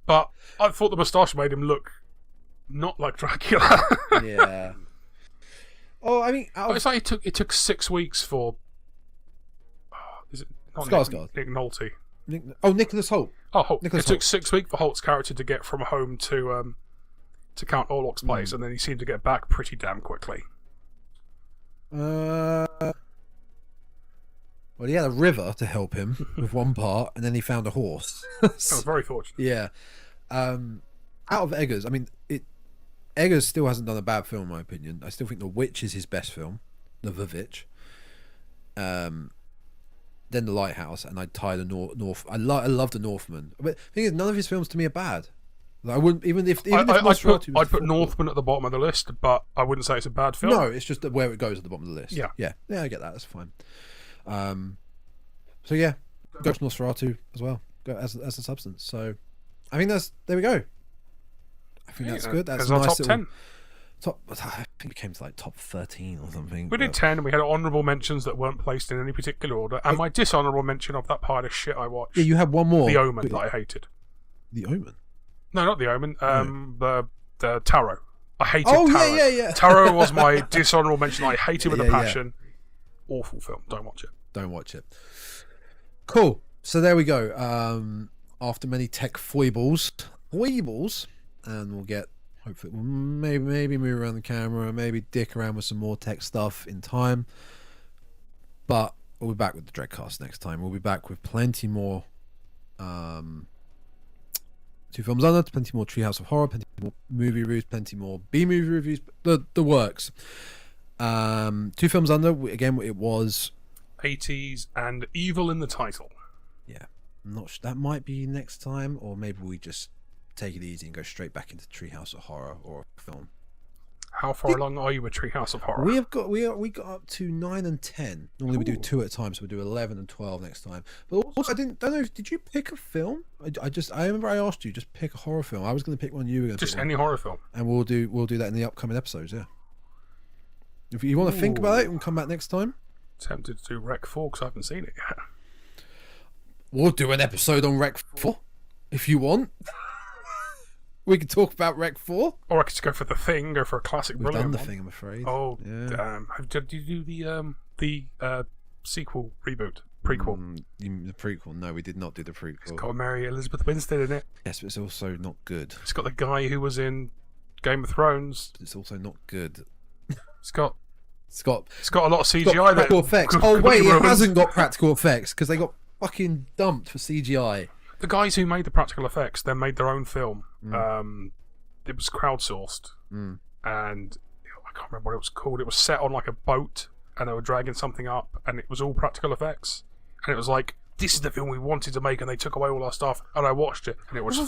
But I thought the moustache made him look not like Dracula. Yeah. Oh, I mean, It's like it took 6 weeks for. Is it not Skarsgård. Nick Nolte? Nicholas Hoult. Oh, Holt. Nicholas It took Hoult. 6 weeks for Holt's character to get from home to Count Orlok's place, and then he seemed to get back pretty damn quickly. Well, he had a river to help him with one part, and then he found a horse. I was very fortunate. Yeah. Out of Eggers, I mean, Eggers still hasn't done a bad film, in my opinion. I still think The Witch is his best film, The Vivitch. Then The Lighthouse, and I'd tie the North. I love The Northman, but the thing is, none of his films to me are bad. Like, I wouldn't even if Nosferatu was I'd put Northman at the bottom of the list, but I wouldn't say it's a bad film. No, it's just that where it goes at the bottom of the list. Yeah. yeah, I get that. That's fine. So yeah, go to Nosferatu as well. Go as a substance. So I think there we go. I think that's good. That's There's a our nice top little 10. I think it came to like top 13 or something. We did 10, and we had honourable mentions that weren't placed in any particular order, and my dishonourable mention of that pile of shit I watched. Yeah, you had one more. The Omen that I hated. The Omen. No, not The Omen. The Tarot. I hated Oh, Tarot. yeah. Tarot was my dishonourable mention. I hated with a Yeah. passion. Awful film. Don't watch it. Don't watch it. Cool. So there we go. After many tech foibles, and we'll get hopefully maybe move around the camera, maybe dick around with some more tech stuff in time. But we'll be back with the Dreadcast next time. We'll be back with plenty more. 2 Films Under, plenty more Treehouse of Horror, plenty more movie reviews, plenty more B-movie reviews, the works. 2 Films Under, again, it was 80s and evil in the title. Yeah, that might be next time, or maybe we just take it easy and go straight back into Treehouse of Horror or a film. How far along are you with Treehouse of Horror? We got up to 9 and 10. Normally we do 2 at a time, so we'll do 11 and 12 next time. But also, I don't know. Did you pick a film? I remember I asked you just pick a horror film. I was going to pick one. You were going to just pick any one. horror film, and we'll do that in the upcoming episodes. Yeah. If you want to think about it and come back next time, tempted to do Rec 4 because I haven't seen it yet. We'll do an episode on Rec 4 if you want. We could talk about Rec 4. Or I could just go for The Thing, go for a classic. We've done The one. Thing, I'm afraid. Oh, yeah. damn. Did you do the sequel, reboot, prequel? The prequel? No, we did not do the prequel. It's got Mary Elizabeth Winstead in it. Yes, but it's also not good. It's got the guy who was in Game of Thrones. It's also not good. It's got It's got a lot of CGI there. practical effects. Oh wait, it hasn't got practical effects because they got fucking dumped for CGI. The guys who made the practical effects then made their own film. It was crowdsourced, and I can't remember what it was called. It was set on like a boat, and they were dragging something up, and it was all practical effects. And it was like, this is the film we wanted to make, and they took away all our stuff. And I watched it, and it was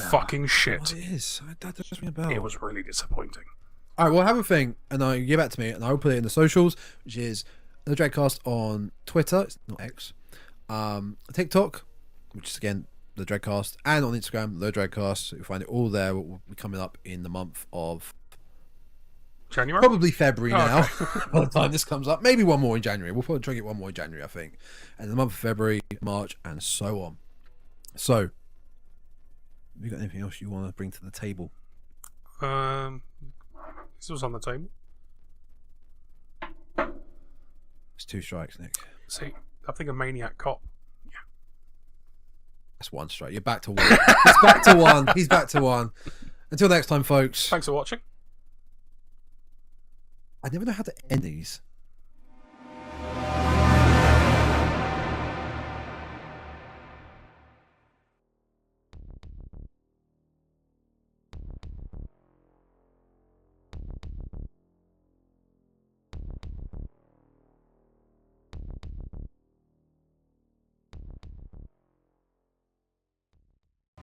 fucking shit. What it is? That does ring a bell. It was really disappointing. All right, well, have a thing, and you get back to me, and I will put it in the socials, which is the Dreadcast on Twitter. It's not X. TikTok, which is again the Dreadcast, and on Instagram, the Dreadcast. You'll find it all there. Will be coming up in the month of January, probably February now. Okay. By the time this comes up, maybe one more in January. We'll probably try to get one more in January, I think, and the month of February, March, and so on. So, have you got anything else you want to bring to the table? This was on the table. It's 2 strikes, Nick. See, I think a Maniac Cop. That's one straight. You're back to one. He's back to one. He's back to one. Until next time, folks. Thanks for watching. I never know how to end these.